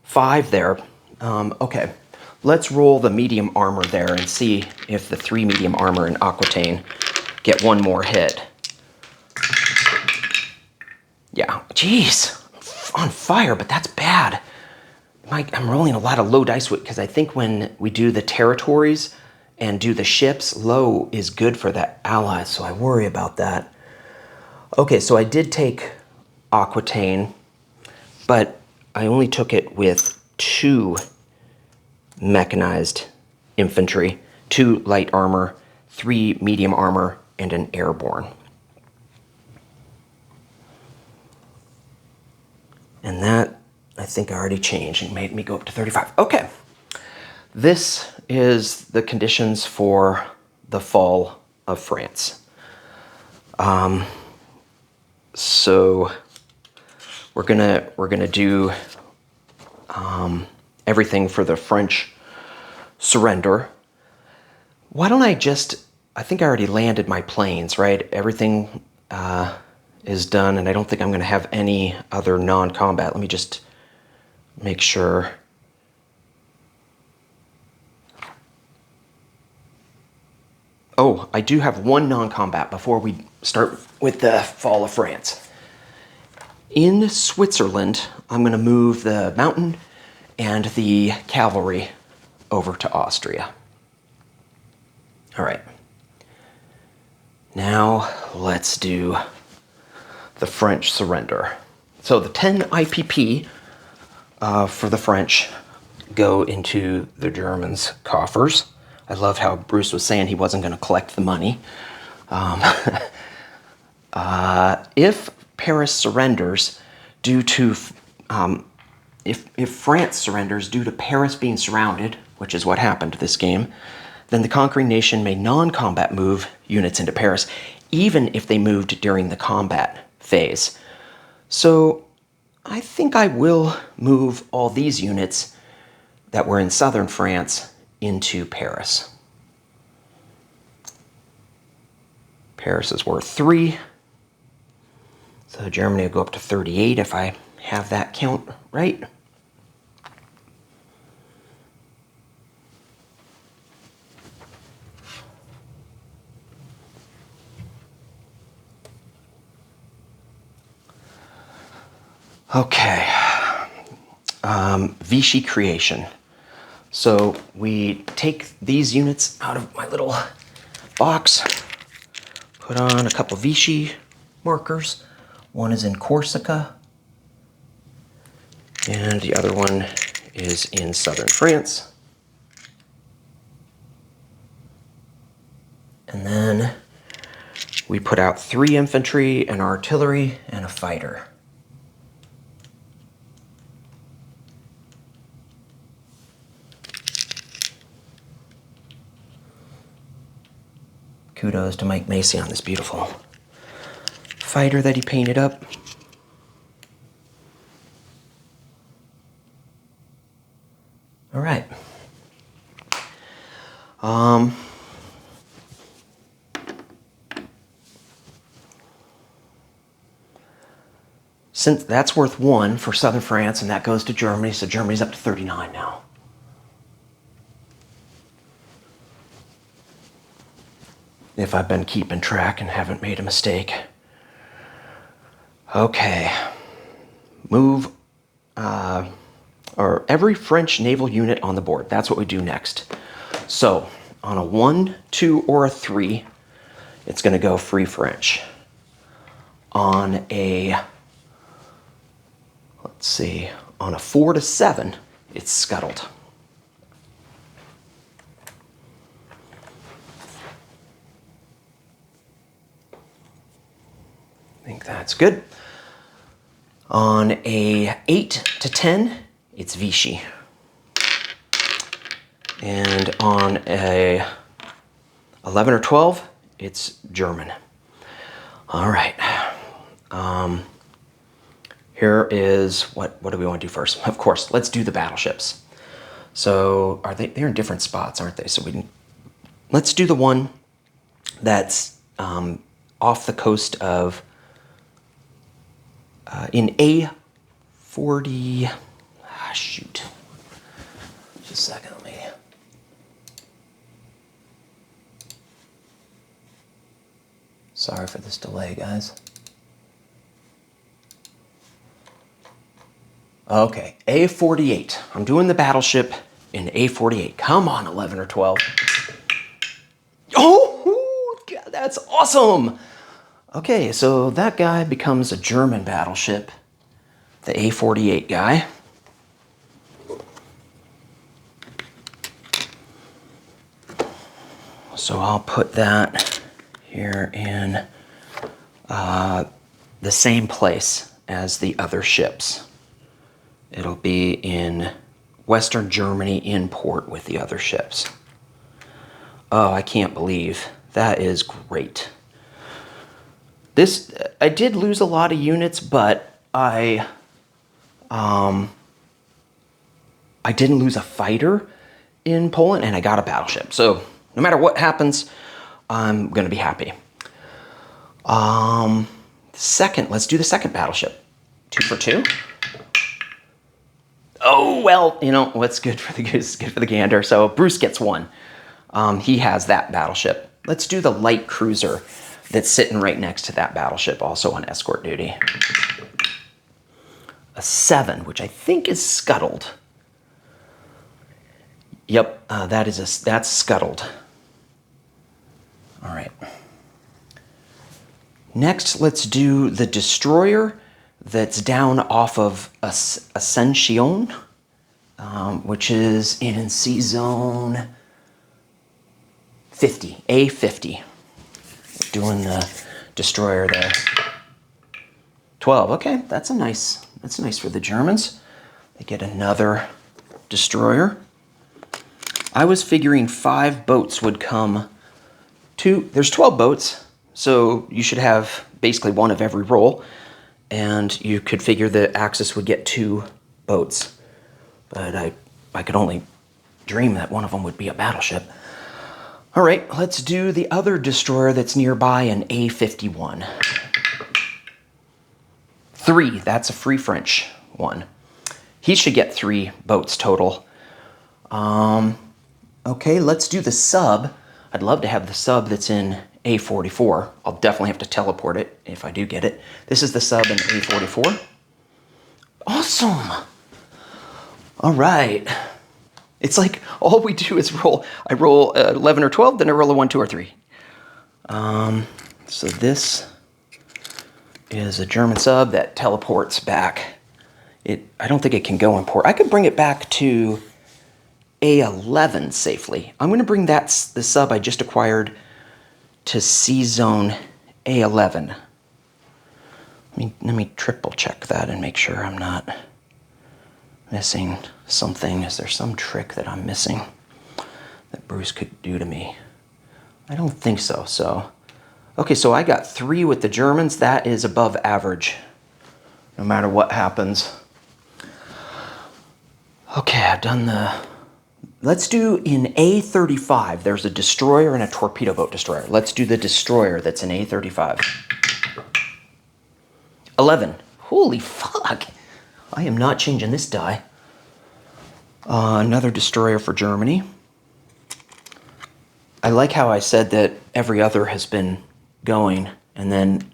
5 there. Okay, let's roll the medium armor there and see if the 3 medium armor in Aquitaine get 1 more hit. Yeah, jeez, on fire, but that's bad. I'm rolling a lot of low dice because I think when we do the territories and do the ships, low is good for the allies, so I worry about that. Okay, so I did take Aquitaine, but I only took it with 2 mechanized infantry, 2 light armor, 3 medium armor, and an airborne. And that, I think I already changed and made me go up to 35. Okay. This is the conditions for the fall of France. So we're gonna do everything for the French surrender. Why don't I think I already landed my planes, right? Everything is done, and I don't think I'm gonna have any other non-combat. Let me just make sure. Oh, I do have one non-combat before we start with the fall of France. In Switzerland, I'm going to move the mountain and the cavalry over to Austria. All right. Now let's do the French surrender. So the 10 IPP for the French go into the Germans' coffers. I love how Bruce was saying he wasn't going to collect the money. If Paris surrenders due to, if France surrenders due to Paris being surrounded, which is what happened to this game, then the conquering nation may non-combat move units into Paris, even if they moved during the combat phase. So I think I will move all these units that were in southern France into Paris. Paris is worth 3. So Germany will go up to 38 if I have that count right. Okay. Vichy creation. So we take these units out of my little box, put on a couple Vichy markers. One is in Corsica, and the other one is in southern France. And then we put out 3 infantry, an artillery, and a fighter. Kudos to Mike Macy on this beautiful fighter that he painted up. All right. Since that's worth 1 for southern France, and that goes to Germany, so Germany's up to 39 now. If I've been keeping track and haven't made a mistake. Okay. Move, or every French naval unit on the board. That's what we do next. So, on a 1, 2, or a 3, it's going to go free French. On a, let's see, on a 4 to 7, it's scuttled. I think that's good. On a 8 to 10, it's Vichy. And on a 11 or 12, it's German. All right. Here is, what do we want to do first? Of course, let's do the battleships. So they're in different spots, aren't they? So let's do the one that's off the coast of, in A40, shoot. Just a second, let me. Sorry for this delay, guys. Okay, A48. I'm doing the battleship in A48. Come on, 11 or 12. Oh, God, that's awesome. Okay, so that guy becomes a German battleship, the A-48 guy. So I'll put that here in the same place as the other ships. It'll be in Western Germany in port with the other ships. Oh, I can't believe that is great. This, I did lose a lot of units, but I didn't lose a fighter in Poland, and I got a battleship. So no matter what happens, I'm gonna be happy. Second, let's do the second battleship. 2 for 2. Oh, well, you know, what's good for the goose is good for the gander. So Bruce gets 1. He has that battleship. Let's do the light cruiser that's sitting right next to that battleship, also on escort duty. A 7, which I think is scuttled. Yep, that's scuttled. All right. Next, let's do the destroyer that's down off of Ascension, which is in C zone 50, A50. Doing the destroyer there. 12, okay, that's nice for the Germans. They get another destroyer. I was figuring 5 boats would come to, there's 12 boats, so you should have basically 1 of every role, and you could figure the Axis would get 2 boats. But I could only dream that one of them would be a battleship. All right, let's do the other destroyer that's nearby, an A51. 3, that's a Free French one. He should get 3 boats total. Okay, let's do the sub. I'd love to have the sub that's in A44. I'll definitely have to teleport it if I do get it. This is the sub in A44. Awesome! All right. It's like all we do is roll. I roll 11 or 12, then I roll a 1, 2, or 3. So this is a German sub that teleports back. I don't think it can go in port. I could bring it back to A11 safely. I'm going to bring the sub I just acquired to C zone A11. Let me triple check that and make sure I'm not missing something. Is there some trick that I'm missing that Bruce could do to me? I don't think so. Okay, so I got 3 with the Germans. That is above average, no matter what happens. Okay, I've done the... Let's do in A35. There's a destroyer and a torpedo boat destroyer. Let's do the destroyer that's in A35. 11. Holy fuck! I am not changing this die. Another destroyer for Germany. I like how I said that every other has been going, and then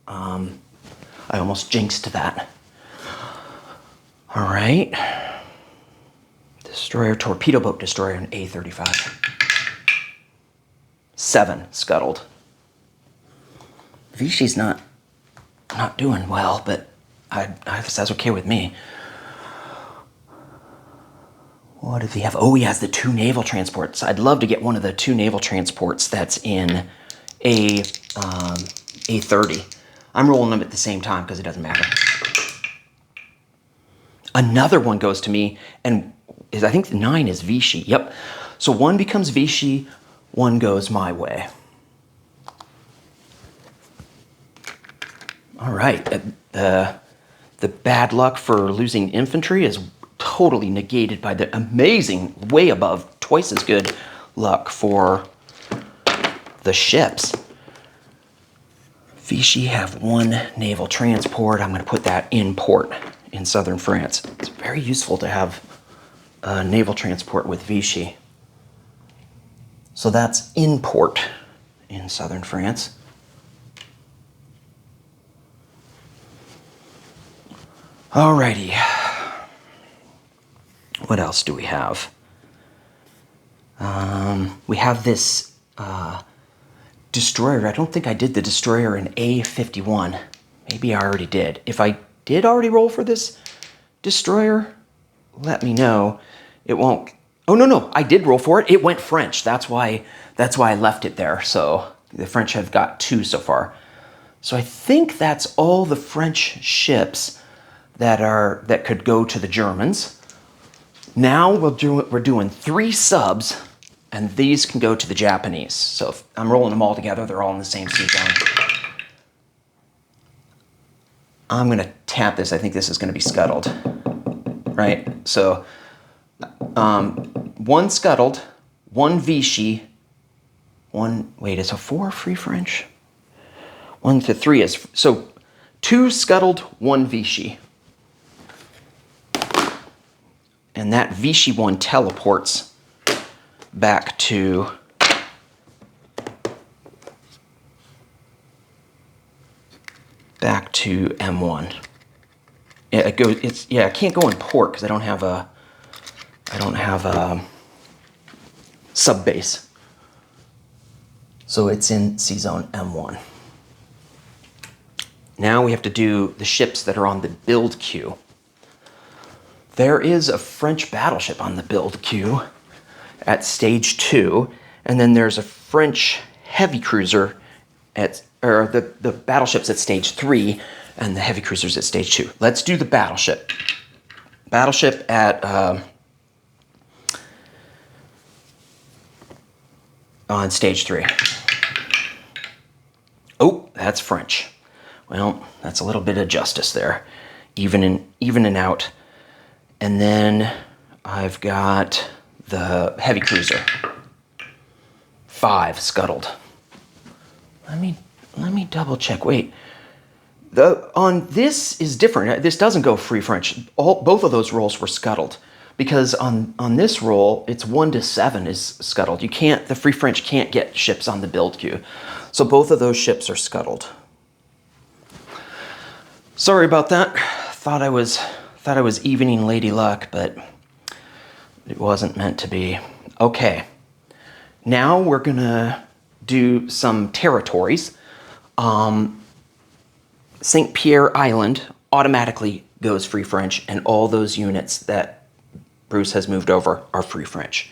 I almost jinxed that. All right. Destroyer, torpedo boat destroyer in A35. 7, scuttled. Vichy's not doing well, but that's okay with me. What does he have? Oh, he has the 2 naval transports. I'd love to get one of the 2 naval transports that's in A30. I'm rolling them at the same time because it doesn't matter. Another one goes to me, and I think 9 is Vichy. Yep. So 1 becomes Vichy, 1 goes my way. All right. The bad luck for losing infantry is totally negated by the amazing, way above, twice as good luck for the ships. Vichy have 1 naval transport. I'm going to put that in port in southern France. It's very useful to have a naval transport with Vichy. So that's in port in southern France. Alrighty. What else do we have? We have this destroyer. I don't think I did the destroyer in A51. Maybe I already did. If I did already roll for this destroyer, let me know. It won't. Oh, no, I did roll for it. It went French. That's why I left it there. So the French have got 2 so far. So I think that's all the French ships that could go to the Germans. Now we're doing 3 subs, and these can go to the Japanese. So if I'm rolling them all together, they're all in the same sea zone. I'm going to tap this. I think this is going to be scuttled, right? So 1 scuttled, 1 Vichy, 1, wait, is a 4 free French? 1 to 3 is, so 2 scuttled, 1 Vichy. And that Vichy one teleports back to M1. Yeah, it goes. I can't go in port because I don't have a sub base. So it's in sea zone M1. Now we have to do the ships that are on the build queue. There is a French battleship on the build queue at stage 2, and then there's a French heavy cruiser or the battleships at stage 3, and the heavy cruisers at stage 2. Let's do the battleship. Battleship at on stage 3. Oh, that's French. Well, that's a little bit of justice there, even and out. And then I've got the heavy cruiser, 5 scuttled. Let me double check. Wait, on this is different. This doesn't go free French. Both of those rolls were scuttled, because on this roll it's 1 to 7 is scuttled. The free French can't get ships on the build queue, so both of those ships are scuttled. Sorry about that. Thought I was evening Lady Luck, but it wasn't meant to be. Okay, now we're gonna do some territories. St. Pierre Island automatically goes free French, and all those units that Bruce has moved over are free French.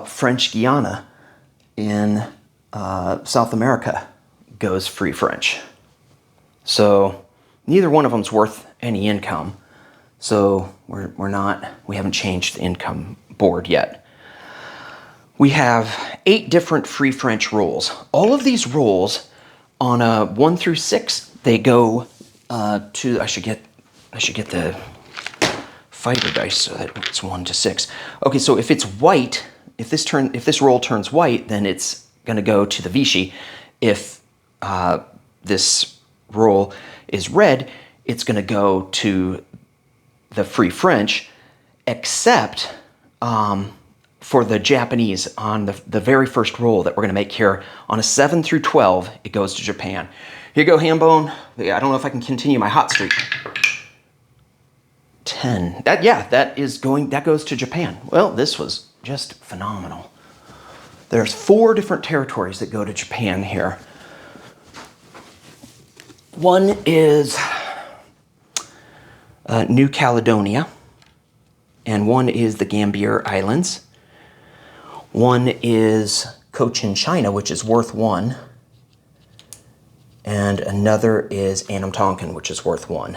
French Guiana in South America goes free French. So neither one of them's worth any income. So we haven't changed the income board yet. We have 8 different free French rolls. All of these rolls on a 1 through 6, they go to, I should get the fighter dice so that it's 1 to 6. Okay, so if it's white, if this roll turns white, then it's gonna go to the Vichy. If this roll is red, it's gonna go to the free French, except for the Japanese on the very first roll that we're going to make here. On a 7 through 12, it goes to Japan. Here you go, Hambone. I don't know if I can continue my hot streak. 10. That goes to Japan. Well, this was just phenomenal. There's 4 different territories that go to Japan here. One is New Caledonia, and one is the Gambier Islands. One is Cochin China, which is worth 1, and another is Anam Tonkin, which is worth 1.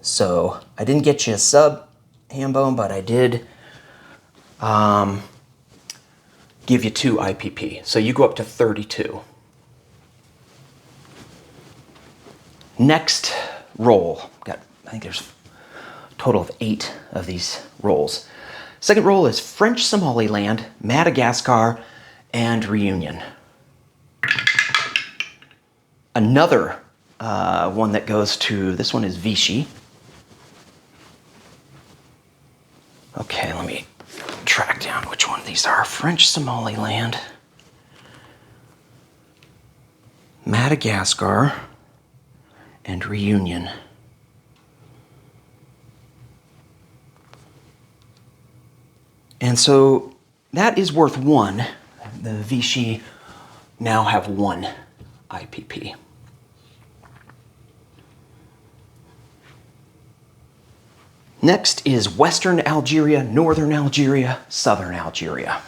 So I didn't get you a sub, Hambone, but I did give you 2 IPP. So you go up to 32. Next roll. I think there's a total of 8 of these rolls. Second roll is French Somaliland, Madagascar, and Reunion. Another one that goes to, this one is Vichy. Okay, let me track down which one of these are. French Somaliland, Madagascar, and Reunion. And so that is worth 1. The Vichy now have 1 IPP. Next is Western Algeria, Northern Algeria, Southern Algeria.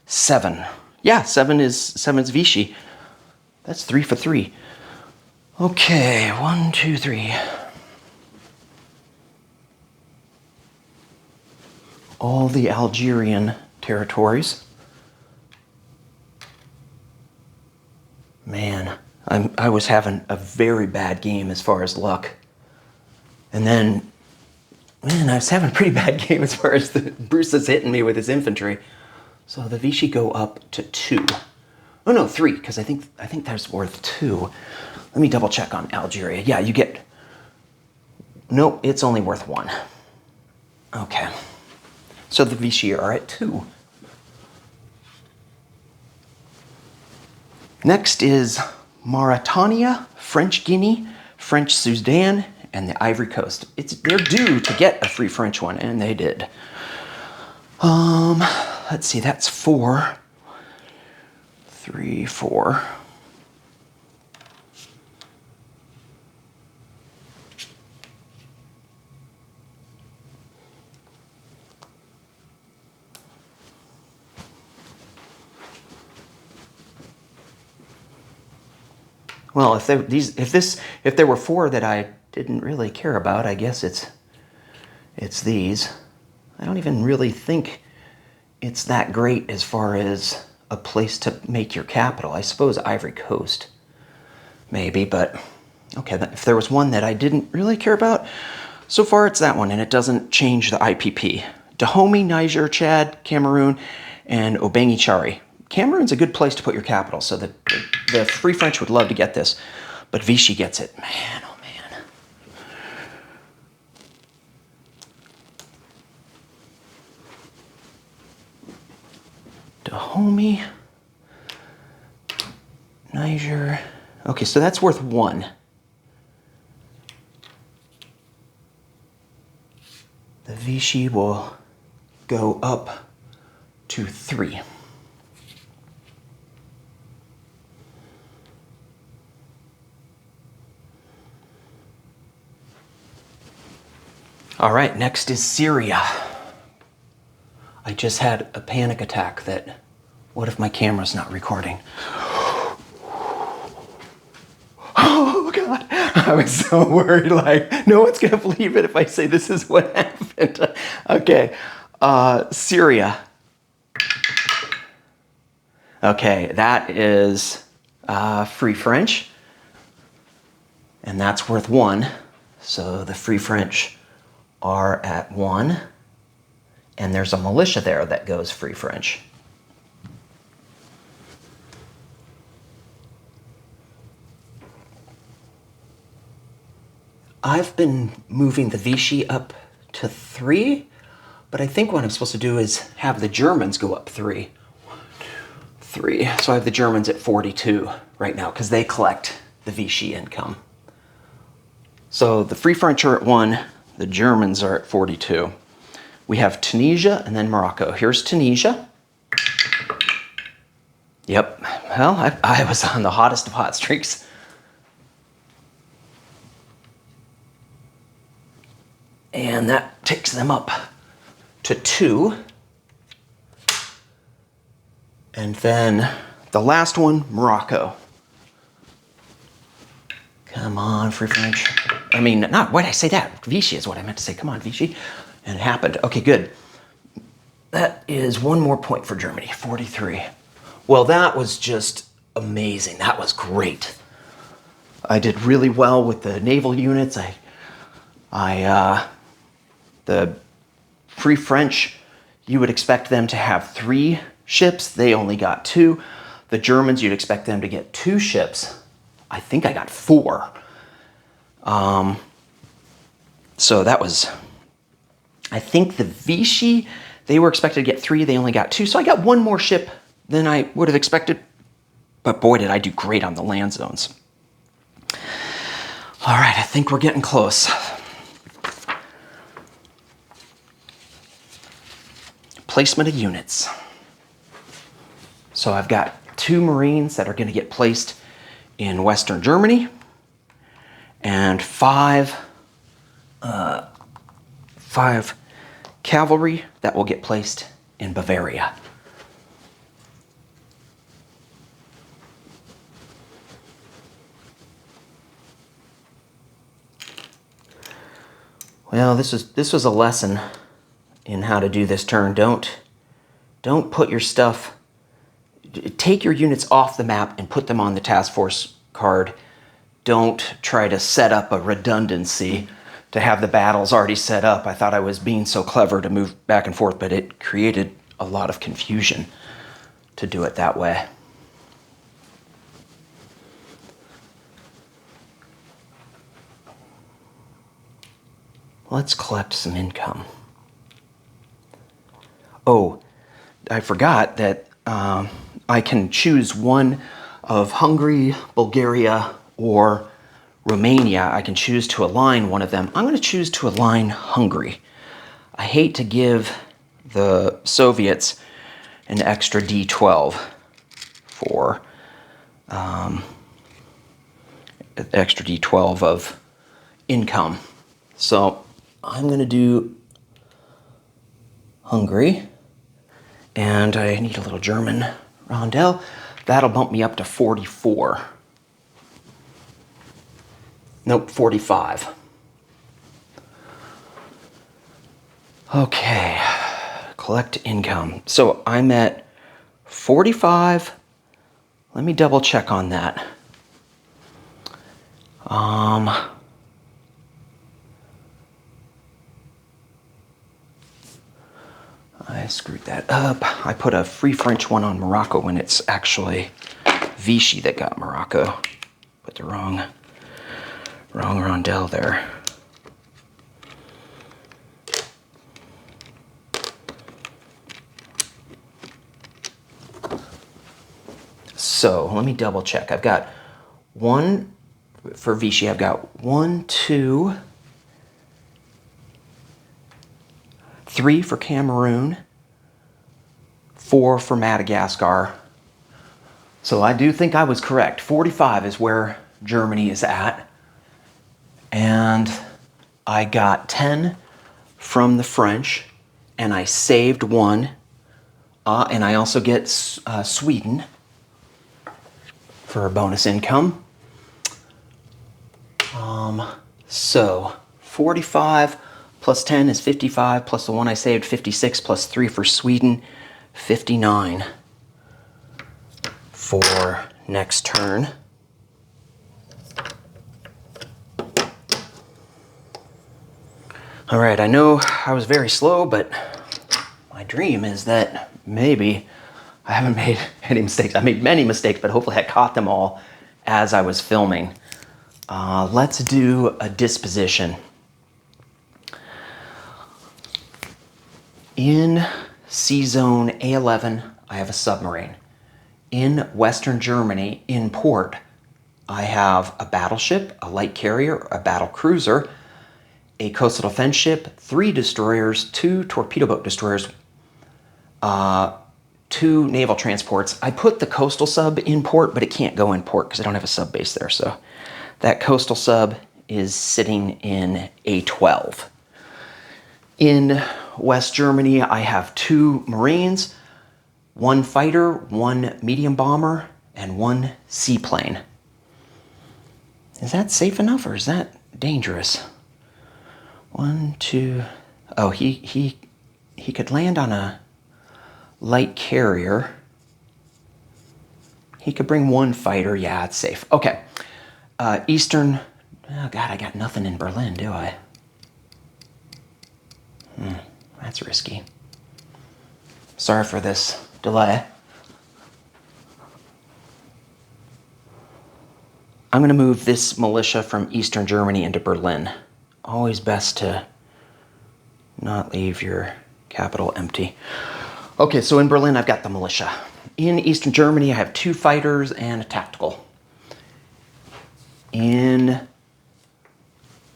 7. Yeah, 7 is Vichy. That's 3 for 3. Okay, 1, 2, 3. All the Algerian territories. Man, I was having a very bad game as far as luck. And then, man, I was having a pretty bad game as far as Bruce is hitting me with his infantry. So the Vichy go up to 2. Oh no, 3, because I think that's worth 2. Let me double check on Algeria. Yeah, you get... Nope, it's only worth 1. Okay. So the Vichy are at 2. Next is Mauritania, French Guinea, French Sudan, and the Ivory Coast. They're due to get a free French one, and they did. Let's see, that's 4. 3, 4. Well, if there were 4 that I didn't really care about, I guess it's these. I don't even really think it's that great as far as a place to make your capital. I suppose Ivory Coast, maybe, but okay, if there was one that I didn't really care about, so far it's that one, and it doesn't change the IPP. Dahomey, Niger, Chad, Cameroon, and Obangi-Chari. Cameroon's a good place to put your capital, so the Free French would love to get this, but Vichy gets it. Man, oh man. Dahomey, Niger. Okay, so that's worth 1. The Vichy will go up to 3. All right, next is Syria. I just had a panic attack that, what if my camera's not recording? Oh God, I was so worried, like, no one's gonna believe it if I say this is what happened. Okay, Syria. Okay, that is Free French, and that's worth 1. So the Free French are at 1, and there's a militia there that goes Free French. I've been moving the Vichy up to 3, but I think what I'm supposed to do is have the Germans go up 3. 1, 2, 3. So I have the Germans at 42 right now, because they collect the Vichy income. So the Free French are at 1, the Germans are at 42. We have Tunisia and then Morocco. Here's Tunisia. Yep, well, I was on the hottest of hot streaks. And that takes them up to 2. And then the last one, Morocco. Come on, Free French. I mean, why did I say that? Vichy is what I meant to say. Come on, Vichy. And it happened. Okay, good. That is 1 more point for Germany, 43. Well, that was just amazing. That was great. I did really well with the naval units. The Free French, you would expect them to have 3 ships. They only got 2. The Germans, you'd expect them to get 2 ships. I think I got 4. So that was, I think the Vichy, they were expected to get 3. They only got 2. So I got 1 more ship than I would have expected. But boy, did I do great on the land zones. All right, I think we're getting close. Placement of units. So I've got 2 Marines that are going to get placed in Western Germany, and 5 cavalry that will get placed in Bavaria. Well, this was a lesson in how to do this turn. Don't put your stuff, take your units off the map and put them on the task force card. Don't try to set up a redundancy to have the battles already set up. I thought I was being so clever to move back and forth, but it created a lot of confusion to do it that way. Let's collect some income. Oh, I forgot that I can choose one of Hungary, Bulgaria, or Romania. I can choose to align one of them. I'm going to choose to align Hungary. I hate to give the Soviets an extra D12 for extra D12 of income. So I'm going to do Hungary, and I need a little German rondel. That'll bump me up to 44. Nope, 45. Okay, collect income. So I'm at 45. Let me double check on that. I screwed that up. I put a free French one on Morocco when it's actually Vichy that got Morocco. Put the wrong rondel there. So let me double check. I've got 1 for Vichy. I've got 1, 2, 3 for Cameroon, 4 for Madagascar. So I do think I was correct. 45 is where Germany is at. And I got 10 from the French, and I saved 1. And I also get Sweden for a bonus income. So 45 plus 10 is 55, plus the 1 I saved, 56, plus 3 for Sweden, 59 for next turn. All right, I know I was very slow, but my dream is that maybe I haven't made any mistakes. I made many mistakes, but hopefully I caught them all as I was filming. Let's do a disposition. In C-Zone A11, I have a submarine. In Western Germany, in port, I have a battleship, a light carrier, a battle cruiser, a coastal defense ship, 3 destroyers, 2 torpedo boat destroyers, 2 naval transports. I put the coastal sub in port, but it can't go in port because I don't have a sub base there. So that coastal sub is sitting in A12. In West Germany, I have 2 Marines, 1 fighter, 1 medium bomber, and 1 seaplane. Is that safe enough, or is that dangerous? 1, 2... Oh, he could land on a light carrier. He could bring 1 fighter. Yeah, it's safe. Okay. Eastern... Oh, God, I got nothing in Berlin, do I? That's risky. Sorry for this delay. I'm going to move this militia from Eastern Germany into Berlin. Always best to not leave your capital empty. Okay, so in Berlin, I've got the militia. In Eastern Germany, I have 2 fighters and a tactical. In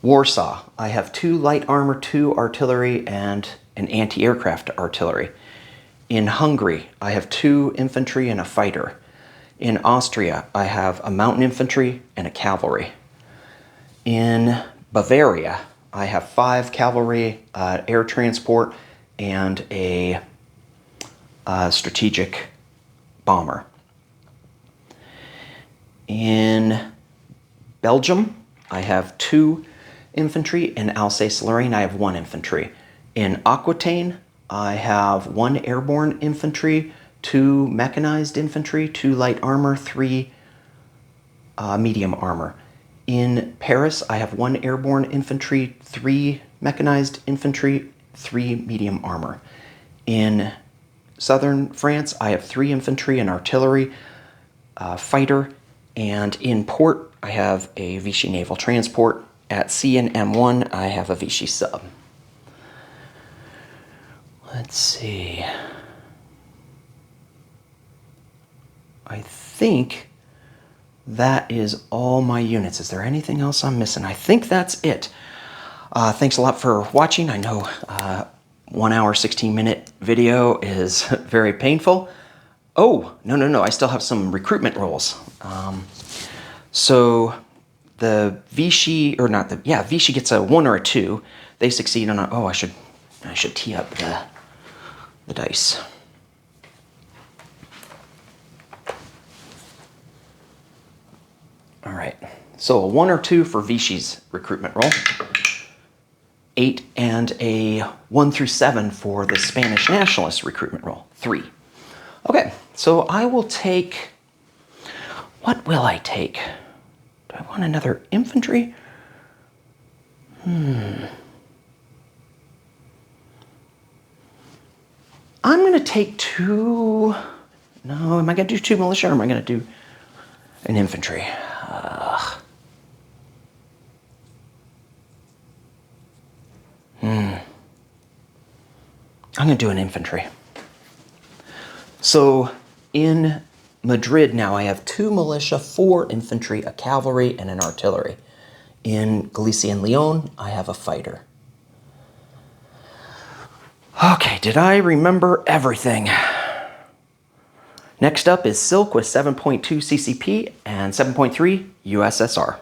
Warsaw, I have 2 light armor, 2 artillery, and an anti-aircraft artillery. In Hungary, I have 2 infantry and a fighter. In Austria, I have a mountain infantry and a cavalry. In Bavaria, I have 5 cavalry, air transport, and a strategic bomber. In Belgium, I have 2 infantry. In Alsace-Lorraine, I have 1 infantry. In Aquitaine, I have 1 airborne infantry, 2 mechanized infantry, 2 light armor, 3 medium armor. In Paris, I have 1 airborne infantry, 3 mechanized infantry, 3 medium armor. In southern France, I have 3 infantry and artillery, fighter, and in port, I have a Vichy naval transport. At sea and M1, I have a Vichy sub. Let's see. I think that is all my units. Is there anything else I'm missing? I think that's it. Thanks a lot for watching. I know 1 hour, 16-minute video is very painful. Oh, no, I still have some recruitment roles. So the Vichy, or not the, yeah, Vichy gets a 1 or a 2. They succeed on a, oh, I should tee up the dice. All right, so a 1 or 2 for Vichy's recruitment roll. 8 and a 1 through 7 for the Spanish nationalist recruitment roll. 3. Okay, so I will take, what will I take? Do I want another infantry? I'm gonna take 2, no, am I gonna do 2 militia or am I gonna do an infantry? I'm gonna do an infantry. So in Madrid now I have 2 militia, 4 infantry, a cavalry, and an artillery. In Galicia and Leon, I have a fighter. Okay, did I remember everything? Next up is Silk with 7.2 CCP and 7.3 USSR.